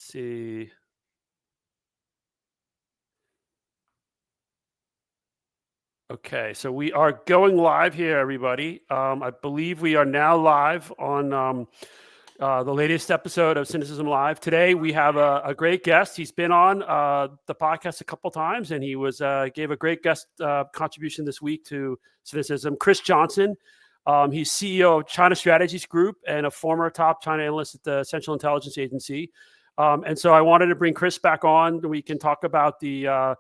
see. Okay, so we are going live here, everybody. I believe we are now live on the latest episode of Sinocism Live. Today we have a great guest. He's been on the podcast a couple times, and he was gave a great guest contribution this week to Sinocism. Chris Johnson. He's CEO of China Strategies Group and a former top China analyst at the Central Intelligence Agency. And so I wanted to bring Chris back on. We can talk about the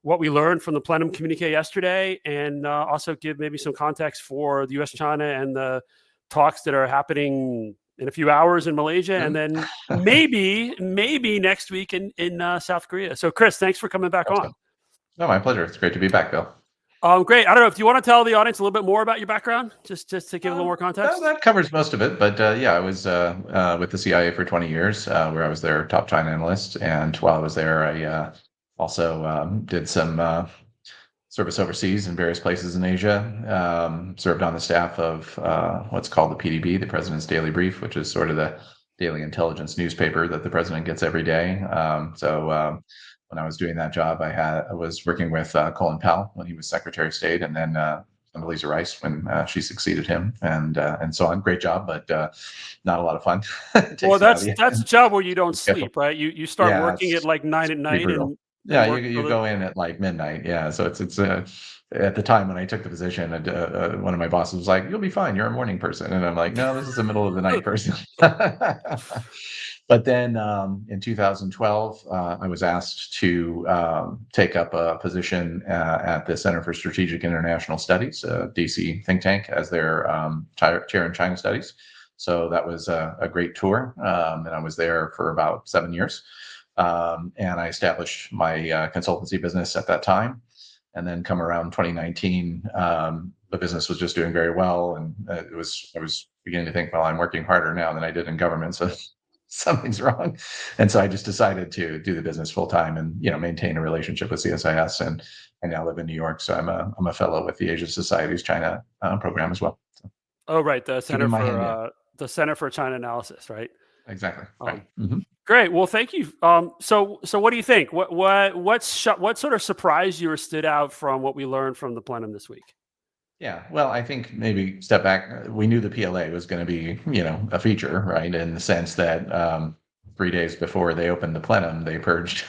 what we learned from the plenum communique yesterday, and also give maybe some context for the US-China and the talks that are happening in a few hours in Malaysia, and then maybe next week in South Korea. So Chris, thanks for coming back on. No, my pleasure. It's great to be back, Bill. Great. I don't know if you want to tell the audience a little bit more about your background, just to give a little more context. That covers most of it, but yeah, I was with the CIA for 20 years, where I was their top China analyst, and while I was there, I also did some service overseas in various places in Asia. Served on the staff of what's called the PDB, the President's Daily Brief, which is sort of the daily intelligence newspaper that the president gets every day. When I was doing that job, I was working with Colin Powell when he was Secretary of State, and then Condoleezza Rice when she succeeded him, and so on. Great job, but not a lot of fun. Well, that's a job where you don't sleep, right? You start working at like 9 at night, and you go in at like midnight. Yeah, so it's at the time when I took the position, one of my bosses was like, "You'll be fine. You're a morning person," and I'm like, "No, this is the middle of the night person." But then in 2012, I was asked to take up a position at the Center for Strategic International Studies, DC think tank, as their chair in China Studies. So that was a great tour, and I was there for about 7 years. And I established my consultancy business at that time. And then come around 2019, the business was just doing very well, and I was beginning to think, well, I'm working harder now than I did in government, so something's wrong. And so I just decided to do the business full time and maintain a relationship with CSIS. And I now live in New York, so I'm a fellow with the Asia Society's China program as well. So, oh, right, the Center for China Analysis, right? Exactly. Right. Great. Well, thank you. So what do you think? What sort of surprised you or stood out from what we learned from the plenum this week? Yeah, well, I think maybe step back. We knew the PLA was going to be, a feature, right? In the sense that 3 days before they opened the plenum, they purged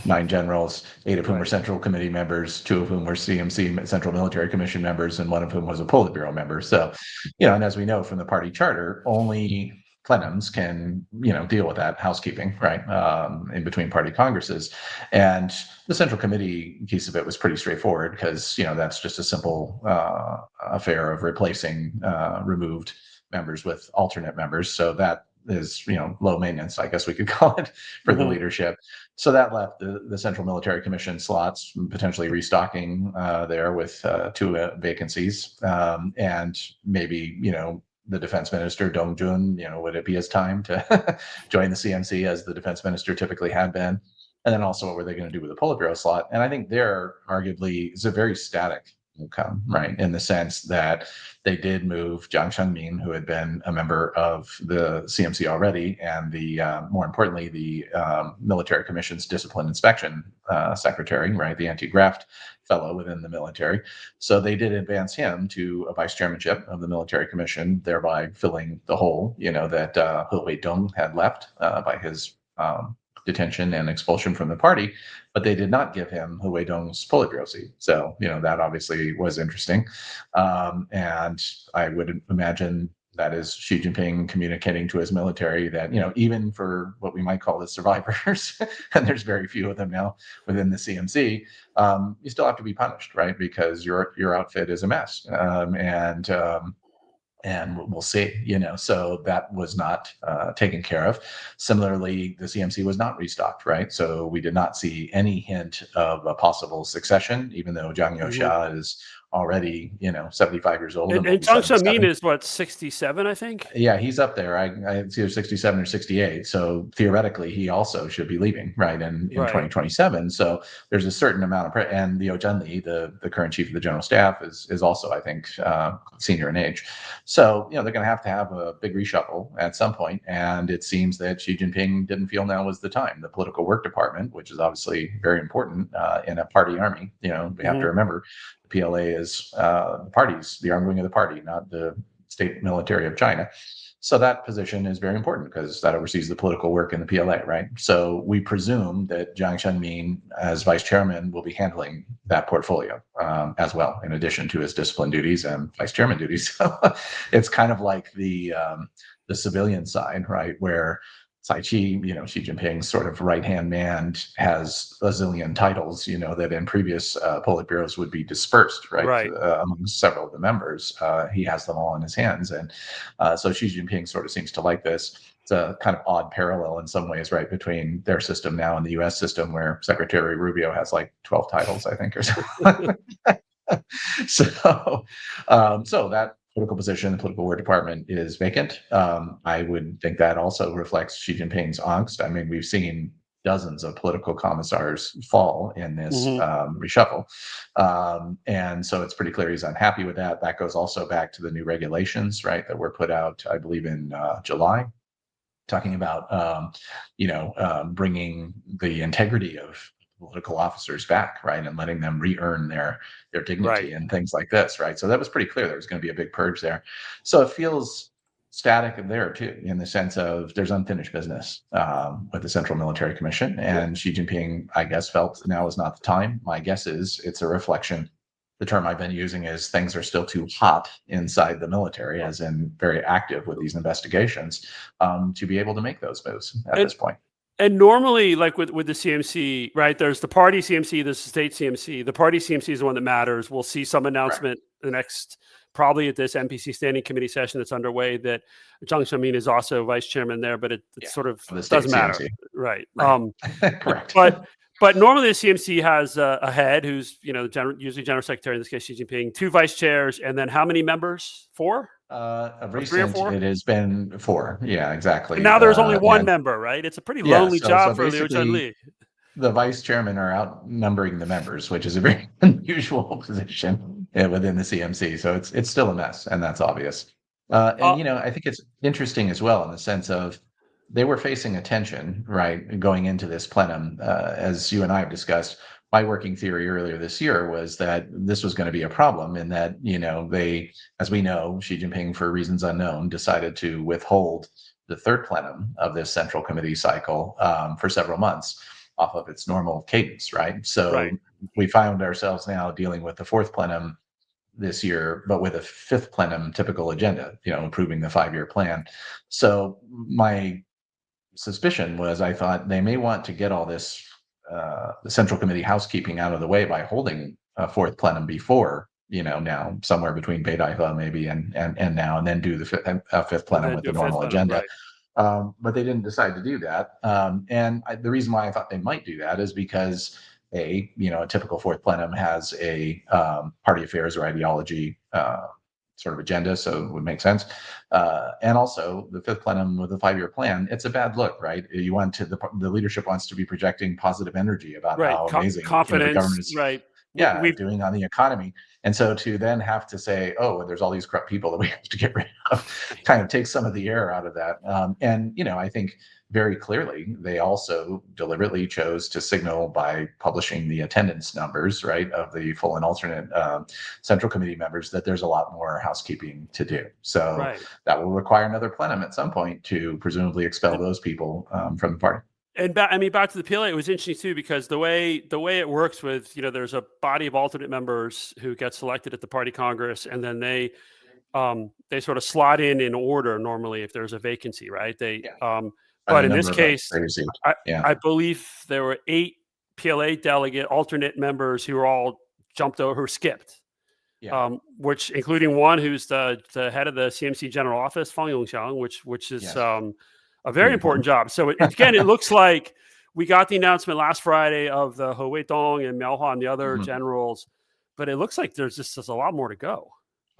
9 generals, 8 of whom were Central Committee members, 2 of whom were CMC, Central Military Commission members, and 1 of whom was a Politburo member. So, and as we know from the party charter, only plenums can, deal with that housekeeping, right, in between party congresses. And the Central Committee piece of it was pretty straightforward because, that's just a simple affair of replacing removed members with alternate members. So that is, low maintenance, I guess we could call it, for the leadership. So that left the Central Military Commission slots, potentially restocking there with 2 vacancies, and maybe, the defense minister, Dong Jun, would it be his time to join the CMC as the defense minister typically had been? And then also, what were they going to do with the Politburo slot? And I think there arguably is a very static outcome, right? In the sense that they did move Jiang Shengmin, who had been a member of the CMC already, and the more importantly, the Military Commission's Discipline Inspection Secretary, right, the anti-graft fellow within the military. So they did advance him to a vice chairmanship of the Military Commission, thereby filling the hole, that Hu Weidong had left by his detention and expulsion from the party. But they did not give him Hu Weidong's Politburo seat. So, that obviously was interesting. And I would imagine that is Xi Jinping communicating to his military that, even for what we might call the survivors, and there's very few of them now within the CMC, you still have to be punished, right? Because your outfit is a mess. And we'll see, so that was not taken care of. Similarly, the CMC was not restocked, right? So we did not see any hint of a possible succession, even though Zhang Youxia is already, 75 years old, and will And be Jiang Zemin 77. is what, 67, I think. Yeah, he's up there. It's either 67 or 68. So theoretically, he also should be leaving, right, in 2027. So there's a certain amount of and Liu Zhenli, the current chief of the general staff, is also, I think, senior in age. So they're going to have a big reshuffle at some point, and it seems that Xi Jinping didn't feel now was the time. The political work department, which is obviously very important in a party army, we have to remember the PLA is the parties, the armed wing of the party, not the state military of China. So that position is very important because that oversees the political work in the PLA, right? So we presume that Jiang Zemin, as vice chairman, will be handling that portfolio as well, in addition to his discipline duties and vice chairman duties. So it's kind of like the civilian side, right, where Tsai Chi, Xi Jinping's sort of right-hand man, has a zillion titles, that in previous Politburos would be dispersed, right, among several of the members. He has them all in his hands. And so Xi Jinping sort of seems to like this. It's a kind of odd parallel in some ways, right, between their system now and the U.S. system, where Secretary Rubio has like 12 titles, I think, or something. So that political position, the political war department is vacant. I would think that also reflects Xi Jinping's angst. I mean, we've seen dozens of political commissars fall in this reshuffle. And so it's pretty clear he's unhappy with that. That goes also back to the new regulations, right, that were put out, I believe, in July, talking about, bringing the integrity of political officers back, right, and letting them re-earn their dignity and things like this, right? So that was pretty clear there was going to be a big purge there. So it feels static there too, in the sense of there's unfinished business with the Central Military Commission, and Xi Jinping, I guess, felt now is not the time. My guess is it's a reflection. The term I've been using is things are still too hot inside the military, as in very active with these investigations, to be able to make those moves at this point. And normally, like with the CMC, right, there's the party CMC, there's the state CMC. The party CMC is the one that matters. We'll see some announcement the next, probably at this MPC standing committee session that's underway, that Jiang Zemin is also vice chairman there, but it sort of doesn't matter. Right. Correct. But normally the CMC has a head who's, usually general secretary, in this case, Xi Jinping, 2 vice chairs, and then how many members? 4? Of recent, it has been 4. Yeah, exactly. And now there's only 1 member, right? It's a pretty lonely job for Liu Zhenli. The vice chairmen are outnumbering the members, which is a very unusual position within the CMC. So it's still a mess, and that's obvious. And I think it's interesting as well in the sense of they were facing a tension, right, going into this plenum, as you and I have discussed. My working theory earlier this year was that this was going to be a problem, in that, they, as we know, Xi Jinping, for reasons unknown, decided to withhold the 3rd plenum of this central committee cycle for several months off of its normal cadence, right? So we found ourselves now dealing with the 4th plenum this year, but with a 5th plenum typical agenda, improving the 5-year plan. So my suspicion was, I thought they may want to get all this the Central Committee housekeeping out of the way by holding a 4th plenum before, now somewhere between Beidaihe maybe and now, and then do the 5th plenum with the normal agenda. But they didn't decide to do that. And the reason why I thought they might do that is because a typical 4th plenum has a party affairs or ideology sort of agenda, so it would make sense. And also the 5th plenum with a 5-year plan, it's a bad look, right? You want to, the leadership wants to be projecting positive energy about how amazing confidence, the government is doing on the economy. And so to then have to say, oh, there's all these corrupt people that we have to get rid of, kind of takes some of the air out of that. And I think very clearly they also deliberately chose to signal by publishing the attendance numbers, right, of the full and alternate Central Committee members, that there's a lot more housekeeping to do. So that will require another plenum at some point to presumably expel those people from the party. And back to the PLA, it was interesting too, because the way it works with, there's a body of alternate members who get selected at the party congress, and then they sort of slot in order normally if there's a vacancy, right? But in this case, I believe there were 8 PLA delegate alternate members who were all jumped over, who skipped. Which including one who's the head of the CMC general office, Fang Yongxiang, which is a very important job. So again, it looks like we got the announcement last Friday of the He Weidong and Miao Hua and the other generals but it looks like there's a lot more to go.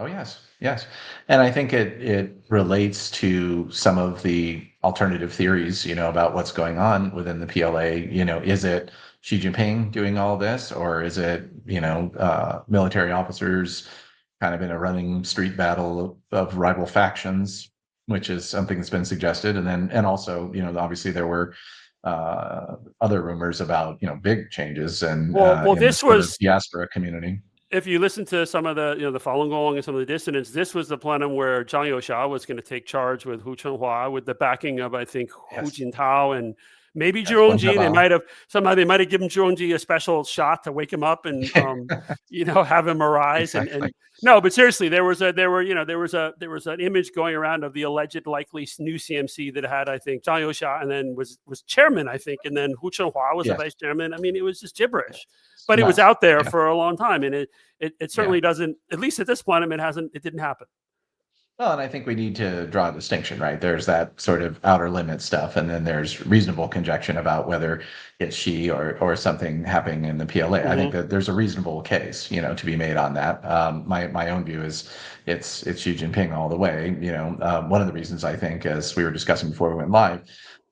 Oh, yes, yes. And I think it relates to some of the alternative theories, about what's going on within the PLA. Is it Xi Jinping doing all this, or is it, military officers kind of in a running street battle of rival factions, which is something that's been suggested. And also, obviously there were other rumors about, big changes and Well, in the this sort of was, diaspora community. if you listen to some of the, the Falun Gong and some of the dissidents, this was the plenum where Zhang Youxia was going to take charge with Hu Chenhua, with the backing of, I think, Hu Yes. Jintao and maybe Yes, Wen Zhirongji. Jiabao. They might have given Zhirongji a special shot to wake him up and, have him arise. Exactly. And no, but seriously, there was an image going around of the alleged likely new CMC that had, I think, Zhang Youxia, and then was chairman, I think, and then Hu Chenhua was the Yes. vice chairman. I mean, it was just gibberish. But But it was out there Yeah. for a long time, and it certainly doesn't. At least at this point, it didn't happen. Well, and I think we need to draw a distinction, right? There's that sort of outer limit stuff, and then there's reasonable conjecture about whether it's she or something happening in the PLA. I think that there's a reasonable case, to be made on that. My own view is it's Xi Jinping all the way. One of the reasons I think, as we were discussing before we went live,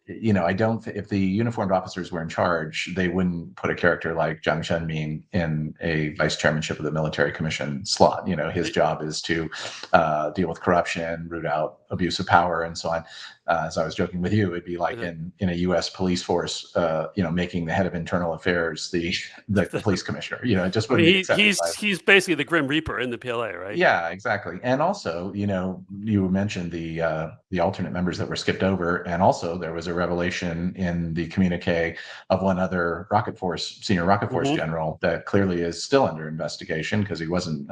I don't. If the uniformed officers were in charge, they wouldn't put a character like Jiang Shenmin in a vice chairmanship of the military commission slot. His job is to deal with corruption, root out abuse of power, and so on. As I was joking with you, it'd be like in a U.S. police force, making the head of internal affairs the police commissioner. It just wouldn't be accepted. He's basically the Grim Reaper in the PLA, right? Yeah, exactly. And also, you mentioned the alternate members that were skipped over, and also there was a revelation in the communique of one other senior Rocket Force general that clearly is still under investigation because he wasn't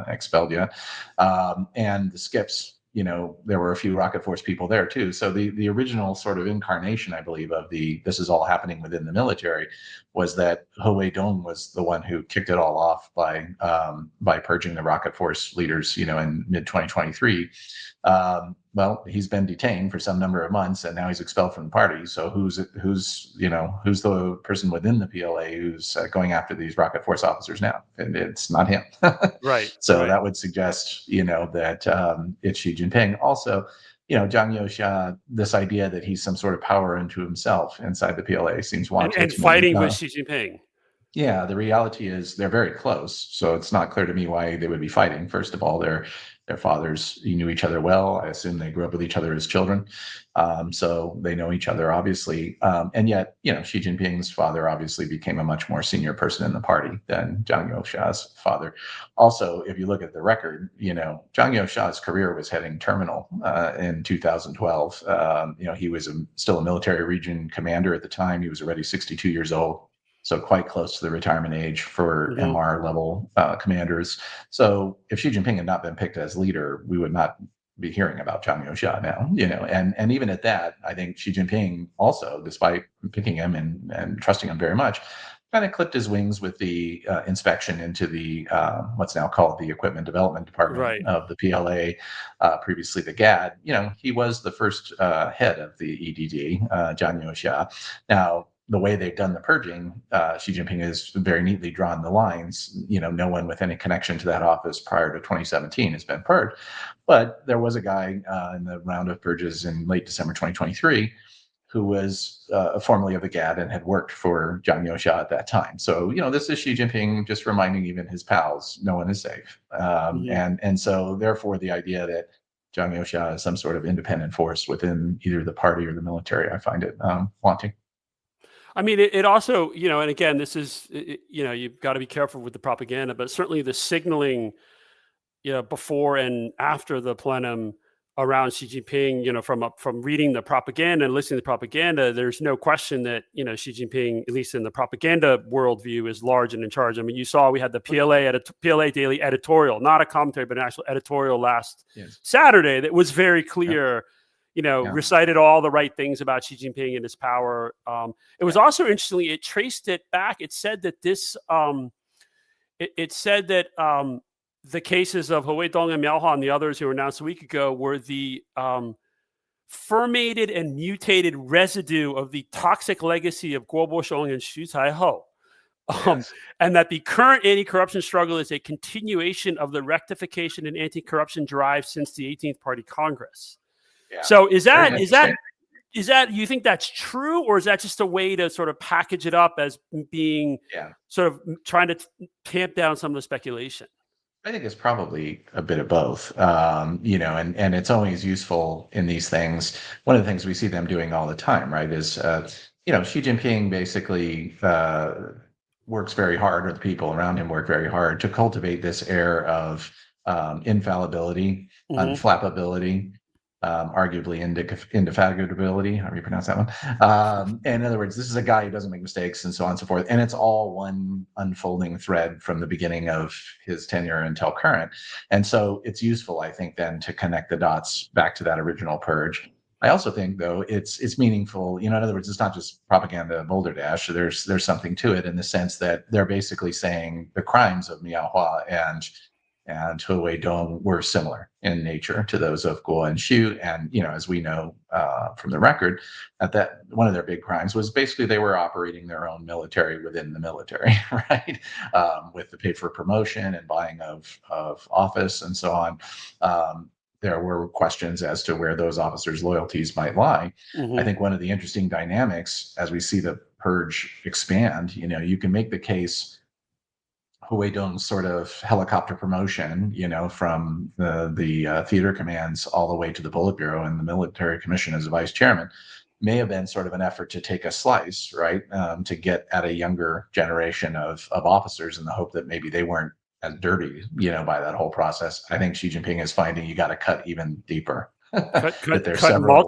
expelled yet. And the skips, there were a few Rocket Force people there too. So the original sort of incarnation, I believe, of this is all happening within the military was that He Weidong was the one who kicked it all off by purging the Rocket Force leaders, in mid 2023. Well, he's been detained for some number of months, and now he's expelled from the party. So who's the person within the PLA who's going after these Rocket Force officers now? And it's not him. Right. So right. that would suggest, that it's Xi Jinping. Also, Zhang Youxia, this idea that he's some sort of power unto himself inside the PLA seems wanting and to me. fighting with Xi Jinping. Yeah, the reality is they're very close, so it's not clear to me why they would be fighting. First of all, their fathers knew each other well. I assume they grew up with each other as children, so they know each other, obviously. And yet, Xi Jinping's father obviously became a much more senior person in the party than Zhang Youxia's father. Also, if you look at the record, Zhang Youxia's career was heading terminal in 2012. He was still a military region commander at the time. He was already 62 years old. So quite close to the retirement age for MR level commanders. So if Xi Jinping had not been picked as leader, we would not be hearing about Zhang Youxia now. And even at that, I think Xi Jinping also, despite picking him and trusting him very much, kind of clipped his wings with the inspection into the what's now called the Equipment Development Department of the PLA, previously the GAD. He was the first head of the EDD, Zhang Youxia. Now, the way they've done the purging, Xi Jinping has very neatly drawn the lines. No one with any connection to that office prior to 2017 has been purged. But there was a guy in the round of purges in late December 2023 who was formerly of the GAD and had worked for Zhang Youxia at that time. So, this is Xi Jinping just reminding even his pals, no one is safe. And so, therefore, the idea that Zhang Youxia is some sort of independent force within either the party or the military, I find it wanting. I mean, it also, and again, this is, you've got to be careful with the propaganda, but certainly the signaling, before and after the plenum around Xi Jinping, from reading the propaganda and listening to the propaganda, there's no question that, Xi Jinping, at least in the propaganda worldview, is large and in charge. I mean, you saw we had the PLA Daily editorial, not a commentary, but an actual editorial last Saturday that was very clear. Recited all the right things about Xi Jinping and his power. It was also interestingly, it traced it back. It said that the cases of He Weidong and Miao Hua and the others who were announced a week ago were the fermated and mutated residue of the toxic legacy of Guo Boshong and Xu Caihou. Yes. and that the current anti-corruption struggle is a continuation of the rectification and anti-corruption drive since the 18th Party Congress. Yeah. So Very interesting. is that you think that's true, or is that just a way to sort of package it up as being Yeah. sort of trying to tamp down some of the speculation? I think it's probably a bit of both, and it's always useful in these things. One of the things we see them doing all the time, right, is Xi Jinping basically works very hard, or the people around him work very hard to cultivate this air of infallibility, Mm-hmm. unflappability, arguably indefatigability. How do you pronounce that one? And in other words, this is a guy who doesn't make mistakes, and so on and so forth. And it's all one unfolding thread from the beginning of his tenure until current. And so it's useful, I think, then to connect the dots back to that original purge. I also think, though, it's meaningful. In other words, it's not just propaganda boulder dash. There's something to it in the sense that they're basically saying the crimes of Miaohua and He Weidong were similar in nature to those of Guo and Xu. And as we know from the record, that one of their big crimes was basically they were operating their own military within the military, right? With the pay for promotion and buying of office and so on. There were questions as to where those officers' loyalties might lie. Mm-hmm. I think one of the interesting dynamics as we see the purge expand, you can make the case He Weidong's sort of helicopter promotion, from the theater commands all the way to the Politburo and the military commission as a vice chairman, may have been sort of an effort to take a slice, right, to get at a younger generation of officers in the hope that maybe they weren't as dirty, by that whole process. I think Xi Jinping is finding you got to cut even deeper. That there's Cut several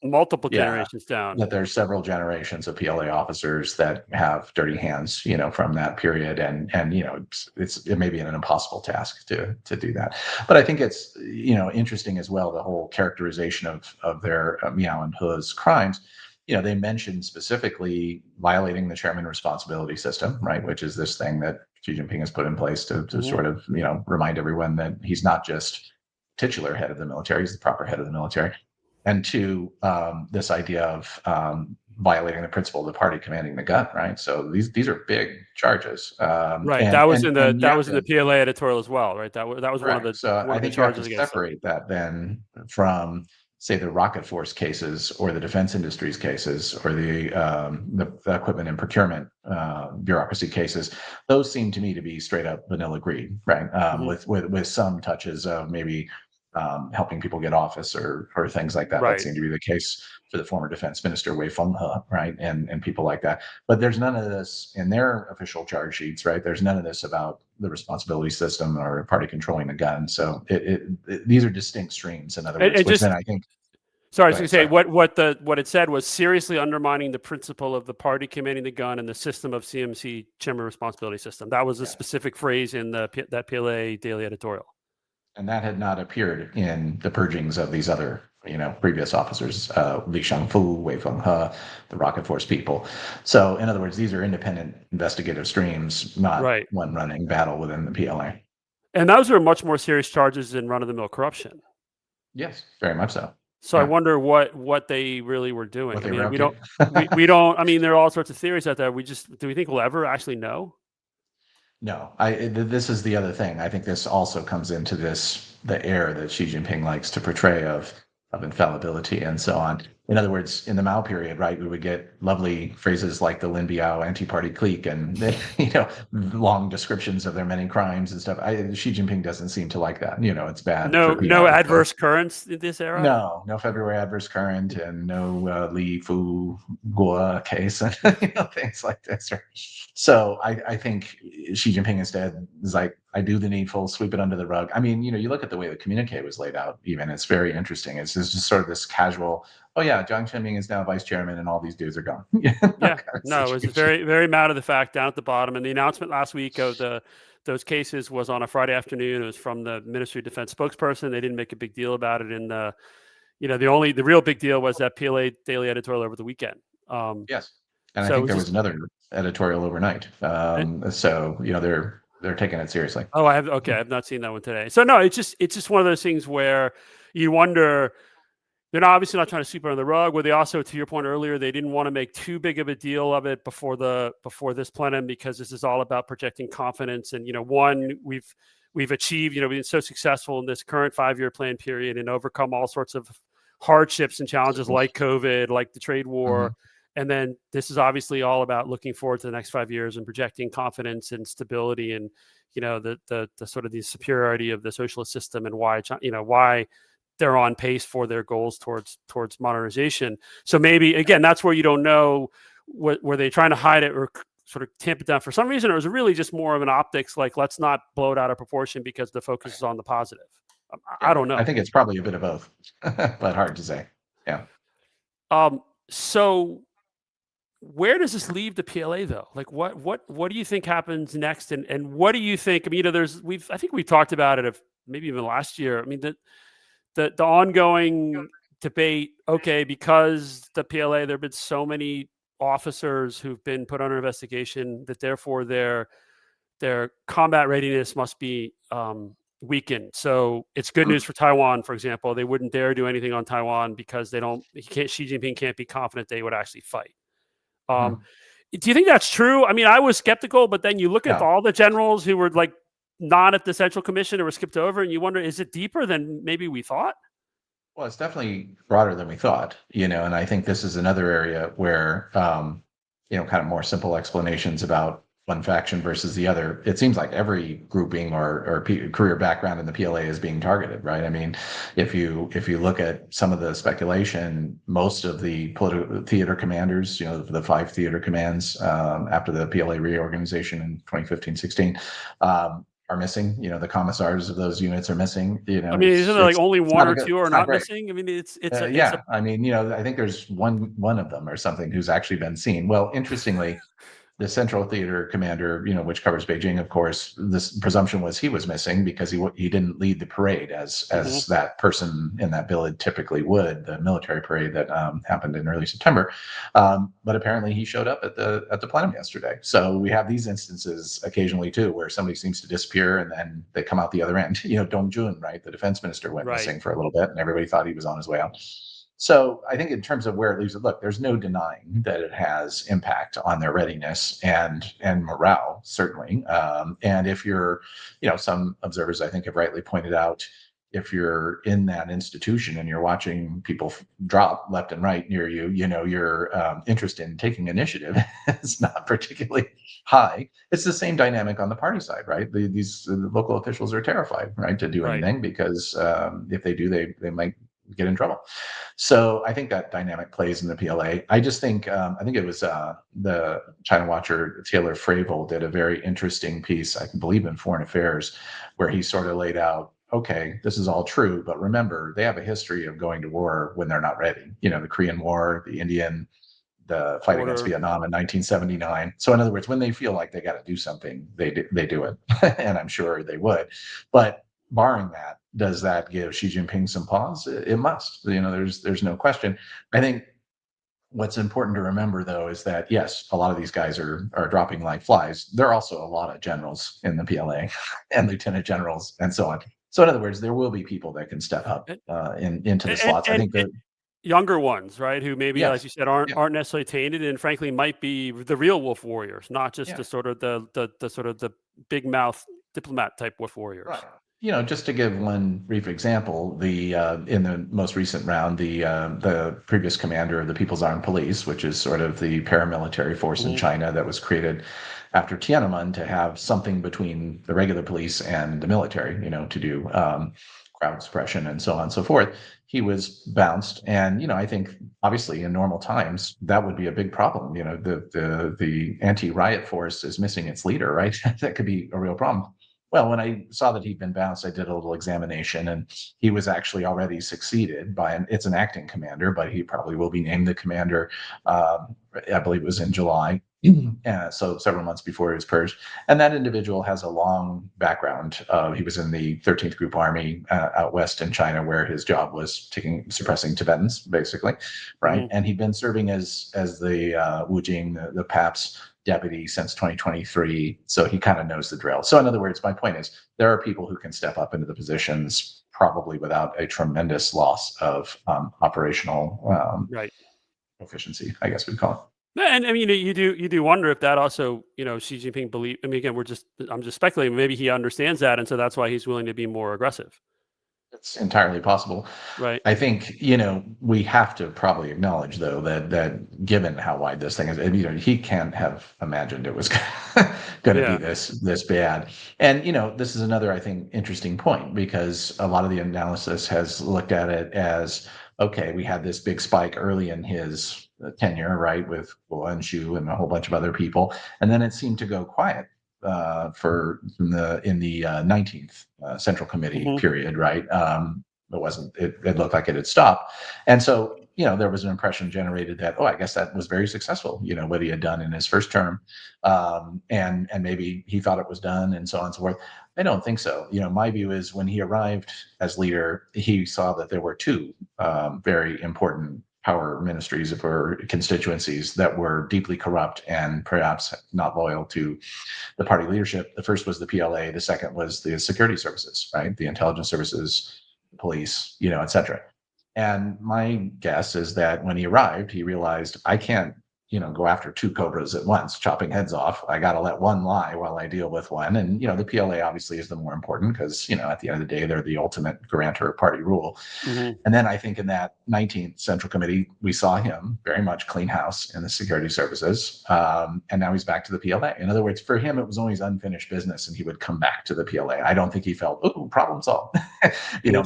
multiple yeah, generations down. that there's several generations of PLA officers that have dirty hands, from that period, and it may be an impossible task to do that. But I think it's interesting as well, the whole characterization of their Miao and He's crimes. They mentioned specifically violating the chairman responsibility system, right, which is this thing that Xi Jinping has put in place to sort of remind everyone that he's not just titular head of the military; he's the proper head of the military. And two, this idea of violating the principle of the party commanding the gun, right? So these are big charges, Right. and That was in the and you have to PLA editorial as well, right? That was one of correct. So I the think you have to charges against them. separate that then from, say, the rocket force cases or the defense industries cases or the equipment and procurement bureaucracy cases. Those seem to me to be straight up vanilla greed, right? With some touches of maybe helping people get office or things like that. That Right. seemed to be the case for the former defense minister Wei Fenghe, right, and people like that. But there's none of this in their official charge sheets, right? There's none of this about the responsibility system or party controlling the gun. So these are distinct streams, in other words, which then I think. Sorry, I Go was ahead, going to sorry. say what it said was seriously undermining the principle of the party commanding the gun and the system of CMC chairman responsibility system. That was a Yes. specific phrase in that PLA daily editorial. And that had not appeared in the purgings of these other, previous officers, Li Shangfu, Wei Fenghe, the Rocket Force people. So, in other words, these are independent investigative streams, not Right. one running battle within the PLA. And those are much more serious charges than run-of-the-mill corruption. Yes, very much so. So I wonder what they really were doing. What I they mean, were up we to. don't, we don't. I mean, there are all sorts of theories out there. Do we think we'll ever actually know? No, this is the other thing. I think this also comes into the air that Xi Jinping likes to portray of infallibility and so on. In other words, in the Mao period, right, we would get lovely phrases like the Lin Biao anti-party clique and long descriptions of their many crimes and stuff. Xi Jinping doesn't seem to like that. It's bad. No adverse currents in this era. No February adverse current and no Li Fu Guo case and things like this. So I think Xi Jinping instead is like, I do the needful, sweep it under the rug. I mean, you look at the way the communique was laid out, even it's very interesting. It's just sort of this casual, oh yeah, Jiang Zemin is now vice chairman and all these dudes are gone. Yeah, no, it was very, very mad of the fact down at the bottom. And the announcement last week of those cases was on a Friday afternoon. It was from the Ministry of Defense spokesperson. They didn't make a big deal about it. And the real big deal was that PLA daily editorial over the weekend. Yes, and I think there was another editorial overnight. So they're taking it seriously. Oh, I have not seen that one today. So no, it's just one of those things where you wonder, they're not obviously not trying to sweep it under the rug. Where they also, to your point earlier, they didn't want to make too big of a deal of it before this plenum, because this is all about projecting confidence. And one, we've achieved, we've been so successful in this current 5-year plan period and overcome all sorts of hardships and challenges like COVID, like the trade war. And then this is obviously all about looking forward to the next 5 years and projecting confidence and stability, and the sort of the superiority of the socialist system, and why they're on pace for their goals towards modernization. So maybe again, that's where you don't know, were they trying to hide it or sort of tamp it down for some reason, or is it really just more of an optics, like let's not blow it out of proportion because the focus is on the positive? I don't know. I think it's probably a bit of both, but hard to say. Yeah. So where does this leave the PLA though? Like what do you think happens next? And what do you think? I mean, I think we talked about it maybe even last year. I mean, the ongoing debate, okay, because the PLA, there have been so many officers who've been put under investigation that therefore their combat readiness must be weakened. So it's good news for Taiwan, for example. They wouldn't dare do anything on Taiwan because Xi Jinping can't be confident they would actually fight. Do you think that's true? I mean, I was skeptical, but then you look at all the generals who were like not at the Central Commission or were skipped over, and you wonder, is it deeper than maybe we thought? Well, it's definitely broader than we thought, and I think this is another area where, kind of more simple explanations about one faction versus the other. It seems like every grouping or career background in the PLA is being targeted, right? I mean, if you look at some of the speculation, most of the political theater commanders, the 5 theater commands after the PLA reorganization in 2015-16, are missing. The commissars of those units are missing. I mean, isn't there like only one or two are not missing? I mean, I mean, I think there's one of them or something who's actually been seen. Well, interestingly, the Central Theater commander, which covers Beijing, of course, this presumption was he was missing because he didn't lead the parade as that person in that billet typically would, the military parade that happened in early September. But apparently he showed up at the plenum yesterday. So we have these instances occasionally too, where somebody seems to disappear and then they come out the other end. Dong Jun, right, the defense minister, went missing for a little bit, and everybody thought he was on his way out. So I think in terms of where it leaves it, look, there's no denying that it has impact on their readiness and morale, certainly. And if you're, some observers I think have rightly pointed out, if you're in that institution and you're watching people drop left and right near you, your interest in taking initiative is not particularly high. It's the same dynamic on the party side, right? These local officials are terrified, right, to do anything because if they do, they might get in trouble. So I think that dynamic plays in the PLA. I just think, I think it was the China Watcher, Taylor Fravel, did a very interesting piece, I believe in Foreign Affairs, where he sort of laid out, okay, this is all true, but remember, they have a history of going to war when they're not ready. The Korean War, the fight against Vietnam in 1979. So in other words, when they feel like they got to do something, they do it. And I'm sure they would. But barring that, does that give Xi Jinping some pause? It must. There's no question. I think what's important to remember, though, is that yes, a lot of these guys are dropping like flies. There are also a lot of generals in the PLA and lieutenant generals and so on. So in other words, there will be people that can step up into the slots. I think that younger ones, right, who maybe, as you said, aren't necessarily tainted, and frankly might be the real wolf warriors, not just the sort of the big mouth diplomat type wolf warriors. Right. Just to give one brief example, in the most recent round, the previous commander of the People's Armed Police, which is sort of the paramilitary force in China that was created after Tiananmen to have something between the regular police and the military, to do crowd suppression and so on and so forth. He was bounced, and I think obviously in normal times that would be a big problem. The anti-riot force is missing its leader, right? That could be a real problem. Well, when I saw that he'd been bounced, I did a little examination, and he was actually already succeeded by it's an acting commander, but he probably will be named the commander. I believe it was in July. So several months before he was purged. And that individual has a long background. He was in the 13th Group Army out west in China, where his job was suppressing Tibetans, basically, right? And he'd been serving as the Wu Jing, the PAP's deputy since 2023, so he kind of knows the drill. So in other words, my point is there are people who can step up into the positions probably without a tremendous loss of operational Right. efficiency, I guess we'd call it. And I mean, you do wonder if that also, Xi Jinping believe. I mean, again, I'm just speculating. Maybe he understands that, and so that's why he's willing to be more aggressive. It's entirely possible. Right. I think, we have to probably acknowledge though that given how wide this thing is, he can't have imagined it was going to be Yeah. this bad. And this is another, I think, interesting point, because a lot of the analysis has looked at it as, okay, we had this big spike early in his tenure, right, with Guo Shu and a whole bunch of other people, and then it seemed to go quiet in the 19th Central Committee Hmm. period, right? It looked like it had stopped, and so there was an impression generated that, oh, I guess that was very successful, what he had done in his first term, and maybe he thought it was done, and so on and so forth. I don't think so. My view is when he arrived as leader, he saw that there were two very important power ministries or constituencies that were deeply corrupt and perhaps not loyal to the party leadership. The first was the PLA. The second was the security services, right? The intelligence services, the police, et cetera. And my guess is that when he arrived, he realized, I can't, go after two cobras at once, chopping heads off. I got to let one lie while I deal with one. And, the PLA obviously is the more important because, at the end of the day, they're the ultimate grantor of party rule. Hmm. And then I think in that 19th Central Committee, we saw him very much clean house in the security services. And now he's back to the PLA. In other words, for him, it was always unfinished business and he would come back to the PLA. I don't think he felt, oh, problem solved.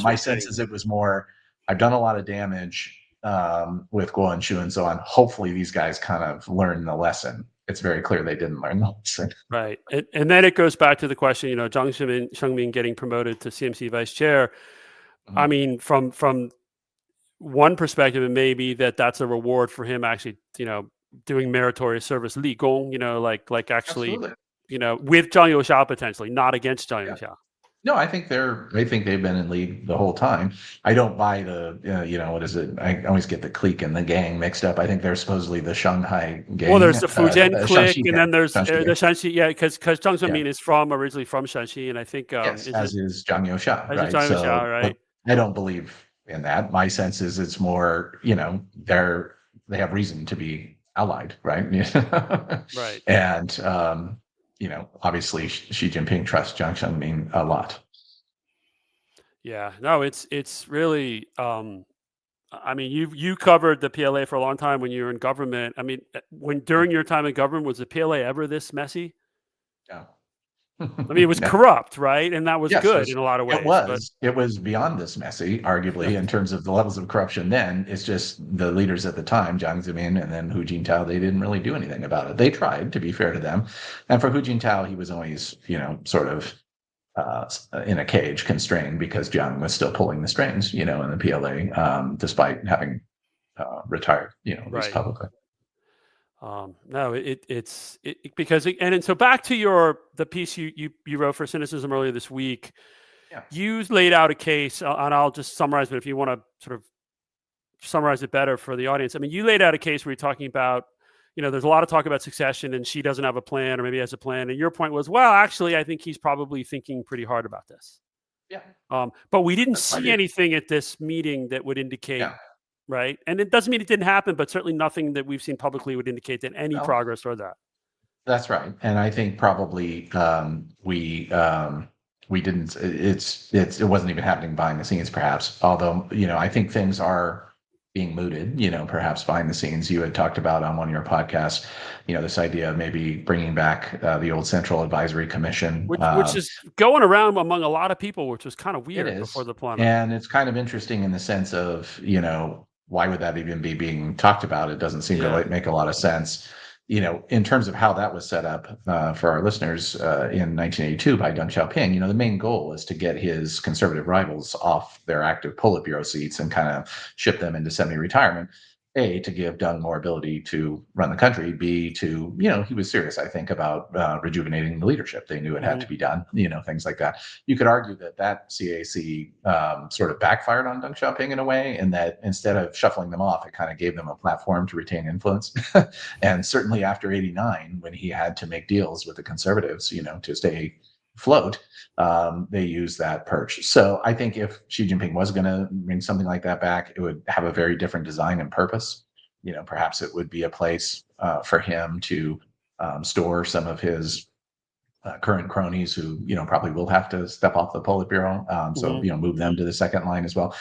My sense is it was more, I've done a lot of damage with Guo Shu and so on. Hopefully these guys kind of learn the lesson. It's very clear they didn't learn the lesson. Right. And then it goes back to the question, Jiang Shengmin getting promoted to CMC vice chair. I mean, from one perspective, it may be that's a reward for him actually, doing meritorious service, Li Gong, like actually, Absolutely. with Zhang Youxia potentially, not against Zhang Yeah. Youxia. No, I think they've been in league the whole time. I don't buy the, what is it? I always get the clique and the gang mixed up. I think they're supposedly the Shanghai gang. Well, there's the Fujian clique, Shanxi and then gang. there's Shanxi the gang. Shanxi, yeah, because Jiang Zemin is originally from Shanxi, and I think Yes, as is Zhang Youxia, is it right? Zhang So, Youxia, but right? I don't believe in that. My sense is it's more, they have reason to be allied, right? Right. And obviously Xi Jinping trusts Jiang Zemin a lot. Yeah. No, it's really. I mean, you covered the PLA for a long time when you were in government. I mean, during your time in government, was the PLA ever this messy? Yeah. I mean, it was No. corrupt, right? And that was Yes, good in a lot of it ways, but was. It was beyond this messy, arguably, in terms of the levels of corruption then. It's just the leaders at the time, Jiang Zemin and then Hu Jintao, they didn't really do anything about it. They tried, to be fair to them. And for Hu Jintao, he was always, sort of in a cage, constrained, because Jiang was still pulling the strings, in the PLA, despite having retired, at least right. publicly. No, it's because and so back to the piece you wrote for Sinocism earlier this week. Yeah. You laid out a case, and I'll just summarize, but if you want to sort of summarize it better for the audience, I mean, you laid out a case where you're talking about, there's a lot of talk about succession, and Xi doesn't have a plan, or maybe has a plan, and your point was, well, actually, I think he's probably thinking pretty hard about this. Yeah. But we didn't That's my see view. anything at this meeting that would indicate. Yeah. Right. And it doesn't mean it didn't happen, but certainly nothing that we've seen publicly would indicate that any Well, progress toward that. that's right, and I think probably we didn't. It wasn't even happening behind the scenes, perhaps. Although I think things are being mooted. Perhaps behind the scenes. You had talked about on one of your podcasts, this idea of maybe bringing back the old Central Advisory Commission, which is going around among a lot of people, which was kind of it weird is, before the plenum. and it's kind of interesting in the sense of why would that even be being talked about? It doesn't seem to make a lot of sense. In terms of how that was set up for our listeners in 1982 by Deng Xiaoping, the main goal is to get his conservative rivals off their active Politburo seats and kind of ship them into semi-retirement. A, to give Deng more ability to run the country, B, to, he was serious, I think, about rejuvenating the leadership. They knew it had Hmm. to be done, things like that. You could argue that CAC sort of backfired on Deng Xiaoping in a way, in that instead of shuffling them off, it kind of gave them a platform to retain influence. And certainly after 89, when he had to make deals with the conservatives, to stay afloat, they use that perch. So I think if Xi Jinping was going to bring something like that back, it would have a very different design and purpose. Perhaps it would be a place for him to store some of his current cronies who, probably will have to step off the Politburo. So, Hmm. move them to the second line as well.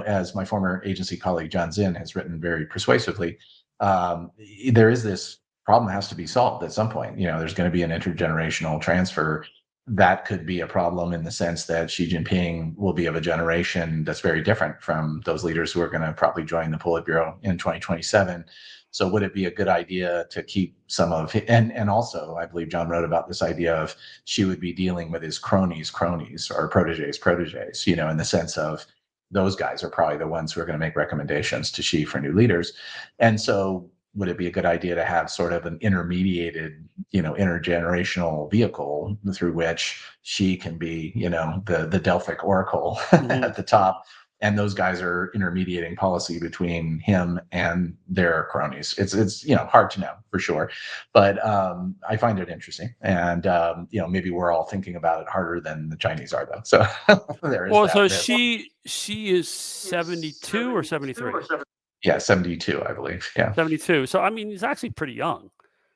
As my former agency colleague, John Zinn, has written very persuasively, there is this problem that has to be solved at some point. There's going to be an intergenerational transfer. That could be a problem in the sense that Xi Jinping will be of a generation that's very different from those leaders who are going to probably join the Politburo in 2027. So would it be a good idea to keep some of, and also I believe John wrote about this idea of Xi would be dealing with his cronies or proteges, in the sense of those guys are probably the ones who are going to make recommendations to Xi for new leaders. And so would it be a good idea to have sort of an intermediated, intergenerational vehicle through which Xi can be, the Delphic oracle Hmm. at the top, and those guys are intermediating policy between him and their cronies. It's hard to know for sure, but I find it interesting, and maybe we're all thinking about it harder than the Chinese are, though. So there is Well, that so bit. she is 72 or 73? Yeah, 72, I believe. Yeah. 72. So I mean, he's actually pretty young.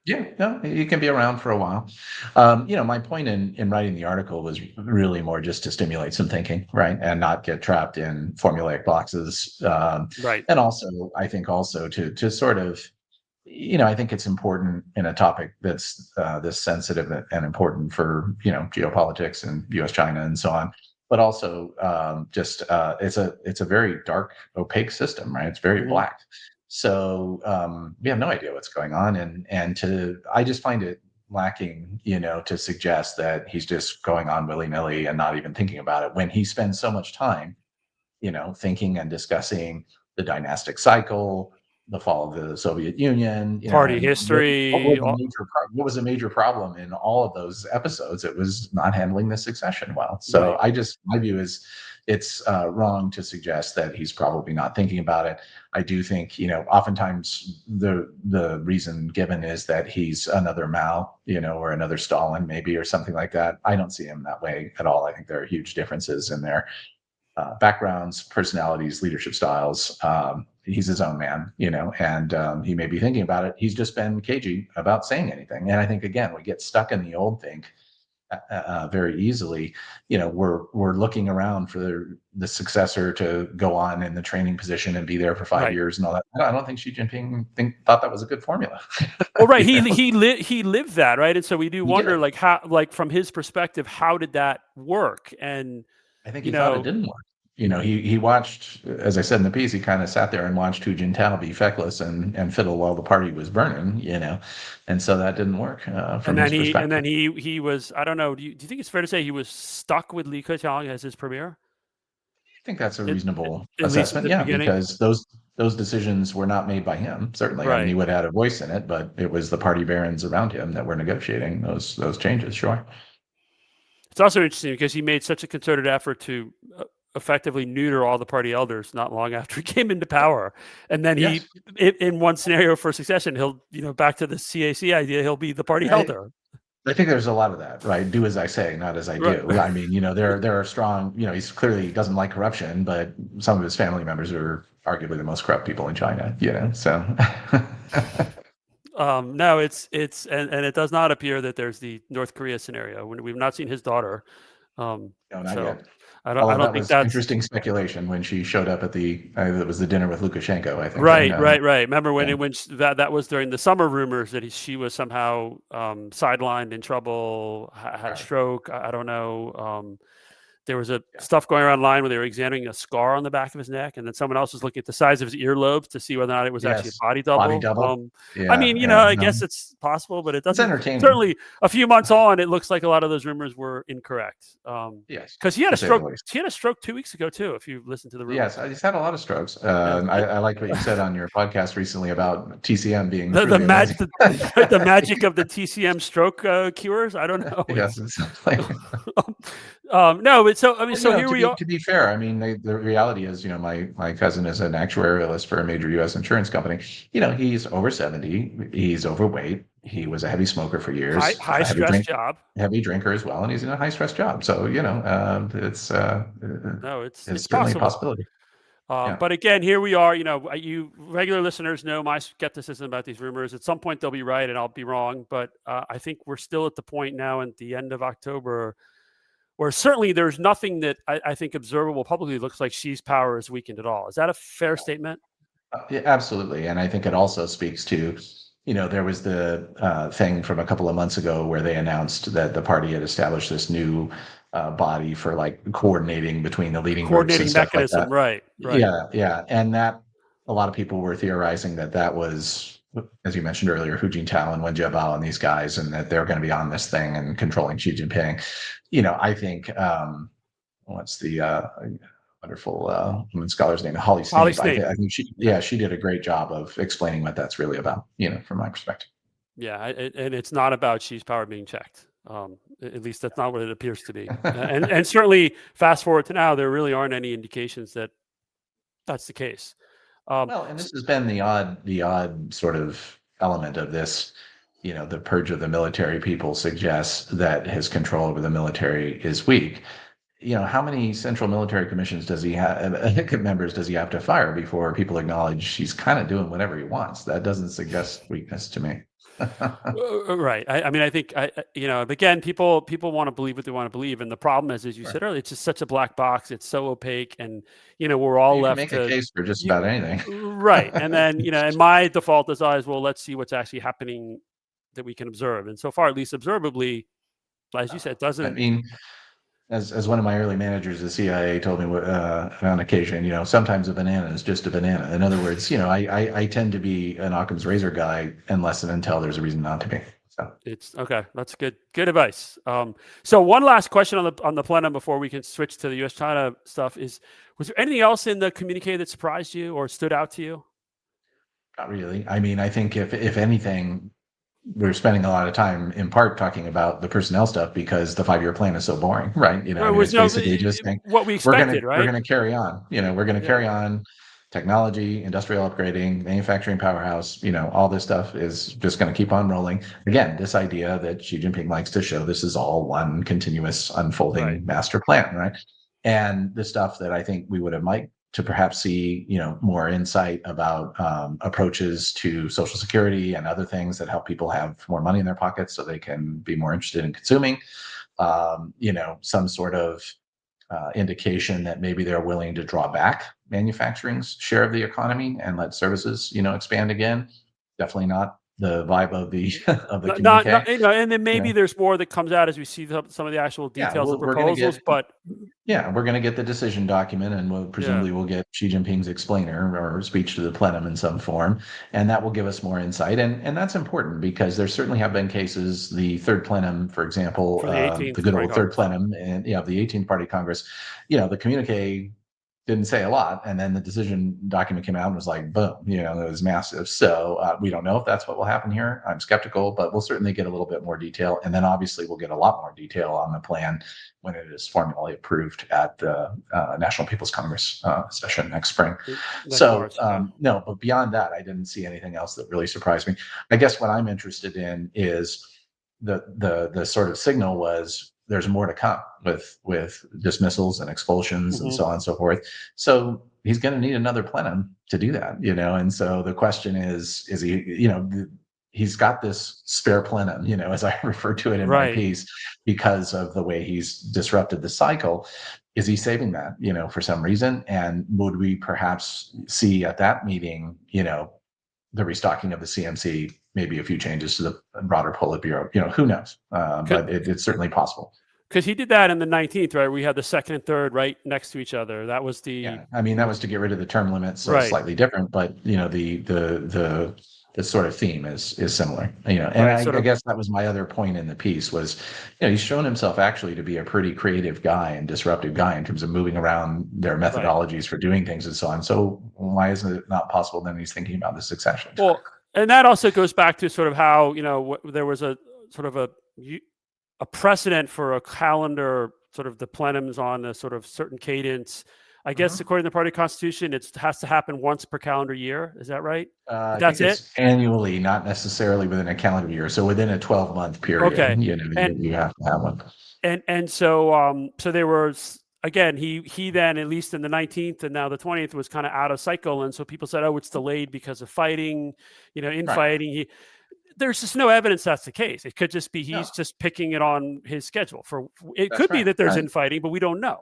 Yeah, no, you can be around for a while. My point in writing the article was really more just to stimulate some thinking, right, and not get trapped in formulaic boxes. Right. And also, I think also to sort of, I think it's important in a topic that's this sensitive and important for geopolitics and U.S.-China and so on. But also, just it's a very dark, opaque system, right? It's very Hmm. black. So we have no idea what's going on, and I just find it lacking, to suggest that he's just going on willy nilly and not even thinking about it when he spends so much time thinking and discussing the dynastic cycle, the fall of the Soviet Union, Party and what was history. a major problem in all of those episodes? It was not handling the succession well. So Right. my view is it's wrong to suggest that he's probably not thinking about it. I do think, oftentimes the reason given is that he's another Mao, or another Stalin maybe, or something like that. I don't see him that way at all. I think there are huge differences in there backgrounds, personalities, leadership styles. He's his own man, and he may be thinking about it. He's just been cagey about saying anything. And I think, again, we get stuck in the old think very easily. We're looking around for the successor to go on in the training position and be there for 5 years and all that. I don't think Xi Jinping thought that was a good formula. Well, right. You know? He lived that, right? And so we do He wonder, did. like, how, like, from his perspective, how did that work? And I think you he thought it know, didn't work. He watched, as I said in the piece, he kind of sat there and watched Hu Jintao be feckless and fiddle while the party was burning, and so that didn't work from his and perspective. then he was, I don't know. Do you think it's fair to say he was stuck with Li Keqiang as his premier, I think that's a at, reasonable at least at assessment, the yeah, beginning? because those decisions were not made by him. Certainly, I mean, he Right. would have had a voice in it, but it was the party barons around him that were negotiating those changes. Sure. It's also interesting because he made such a concerted effort to effectively neuter all the party elders not long after he came into power, and then Yes. in one scenario for succession, he'll, back to the CAC idea, he'll be the party I, elder. I think there's a lot of that, right? Do as I say, not as I Right. do. I mean, there are strong, he's clearly doesn't like corruption, but some of his family members are arguably the most corrupt people in China, so. No, and it does not appear that there's the North Korea scenario. When we've not seen his daughter, No, not so yet. I Although don't that think was that's interesting speculation when she showed up at it was the dinner with Lukashenko, I think. And right, right, right. Remember yeah, that was during the summer rumors that she was somehow sidelined, in trouble, had a right. stroke. I don't know. there was stuff going around online where they were examining a scar on the back of his neck, and then someone else was looking at the size of his earlobes to see whether or not it was actually Yes. a body Body double. double. I Yeah, mean, yeah. I No, guess it's possible, but it it's doesn't. entertaining. Certainly, a few months on, it looks like a lot of those rumors were incorrect. Yes, Because he had to a say the stroke. least. He had a stroke 2 weeks ago too. If you listen to the rumors, Yes, he's had a lot of strokes. yeah. I like what you said on your podcast recently about TCM being The truly amazing. the magic of the TCM stroke cures. I don't know. Yes, exactly. No, but so I mean, Well, so here we are. to be fair, I mean, the reality is, my cousin is an actuarialist for a major U.S. insurance company. He's over 70. He's overweight. He was a heavy smoker for years, High a stress job. heavy drinker as well, and he's in a high stress job. So No, it's it's certainly a possible. possibility. Yeah. But again, here we are. You regular listeners know my skepticism about these rumors. At some point, they'll be right, and I'll be wrong. But I think we're still at the point now, at the end of October, where certainly there's nothing that I think observable publicly looks like Xi's power is weakened at all. Is that a fair statement? Yeah, absolutely. And I think it also speaks to, there was the thing from a couple of months ago where they announced that the party had established this new body for like coordinating between the leading groups and Coordinating stuff like mechanism, that. right? Yeah, yeah. And that a lot of people were theorizing that was, as you mentioned earlier, Hu Jintao and Wen Jiabao and these guys, and that they're going to be on this thing and controlling Xi Jinping. I think what's the wonderful woman scholar's name, Holly Snape. I think she did a great job of explaining what that's really about, from my perspective. Yeah, and it's not about Xi's power being checked. At least that's not what it appears to be. and certainly, fast forward to now, there really aren't any indications that that's the case. Well, and this has been the odd sort of element of this. The purge of the military people suggests that his control over the military is weak. How many central military commissions does he have, members does he have to fire before people acknowledge he's kind of doing whatever he wants? That doesn't suggest weakness to me. Right. I mean, I think, again, people want to believe what they want to believe. And the problem is, as you said earlier, it's just such a black box. It's so opaque. And, we're all left to make a case for just about anything. Right. And then, and my default is always, well, let's see what's actually happening that we can observe. And so far, at least observably, as you said, it doesn't. I mean, as one of my early managers at CIA told me on occasion, sometimes a banana is just a banana. In other words, I tend to be an Occam's razor guy unless and until there's a reason not to be. So it's okay. That's good advice. So one last question on the plenum before we can switch to the US-China stuff is: was there anything else in the communique that surprised you or stood out to you? Not really. I mean, I think if anything, we're spending a lot of time in part talking about the personnel stuff because the 5-year plan is so boring, right? It's basically just saying what we expected, right? We're going to carry on. We're going to carry on technology, industrial upgrading, manufacturing powerhouse. All this stuff is just going to keep on rolling. Again, this idea that Xi Jinping likes to show this is all one continuous unfolding master plan, right? And the stuff that I think we would have liked to perhaps see, more insight about approaches to Social Security and other things that help people have more money in their pockets so they can be more interested in consuming. Some sort of indication that maybe they're willing to draw back manufacturing's share of the economy and let services, expand again. Definitely not the vibe of the communique. And then maybe there's more that comes out as we see some of the actual details of proposals. We're going to get the decision document, and presumably we'll get Xi Jinping's explainer or speech to the plenum in some form, and that will give us more insight. And that's important because there certainly have been cases. The third plenum, for example, the good old third plenum, and the 18th Party Congress, the communique didn't say a lot, and then the decision document came out and was like, boom, it was massive. So we don't know if that's what will happen here. I'm skeptical, but we'll certainly get a little bit more detail, and then obviously we'll get a lot more detail on the plan when it is formally approved at the National People's Congress session next spring. No, but beyond that, I didn't see anything else that really surprised me. I guess what I'm interested in is the sort of signal was there's more to come with dismissals and expulsions and so on and so forth. So he's going to need another plenum to do that, and so the question is he, he's got this spare plenum, as I refer to it in my piece, because of the way he's disrupted the cycle. Is he saving that, for some reason? And would we perhaps see at that meeting, the restocking of the CMC, maybe a few changes to the broader Politburo, who knows? But it's certainly possible. because he did that in the 19th, right? We had the second and third right next to each other. That was the Yeah, I mean that was to get rid of the term limits, so right, slightly different, but the sort of theme is similar. And right, I, sort I of guess that was my other point in the piece was, he's shown himself actually to be a pretty creative guy and disruptive guy in terms of moving around their right. methodologies for doing things and so on. So why isn't it not possible then he's thinking about the succession? Well, and that also goes back to sort of how there was a sort of a precedent for a calendar, sort of the plenums on a sort of certain cadence. I guess Mhm. according to the party constitution, it has to happen once per calendar year. Is that right? But I that's think it. it's annually, not necessarily within a calendar year. So within a 12-month period, Okay, and you have to have one. so there was again he then at least in the 19th and now the 20th was kind of out of cycle, and so people said, oh, it's delayed because of fighting, Right. infighting. There's just no evidence that's the case. It could just be he's No, just picking it on his schedule. For it that's could be right. that there's Right. infighting, but we don't know.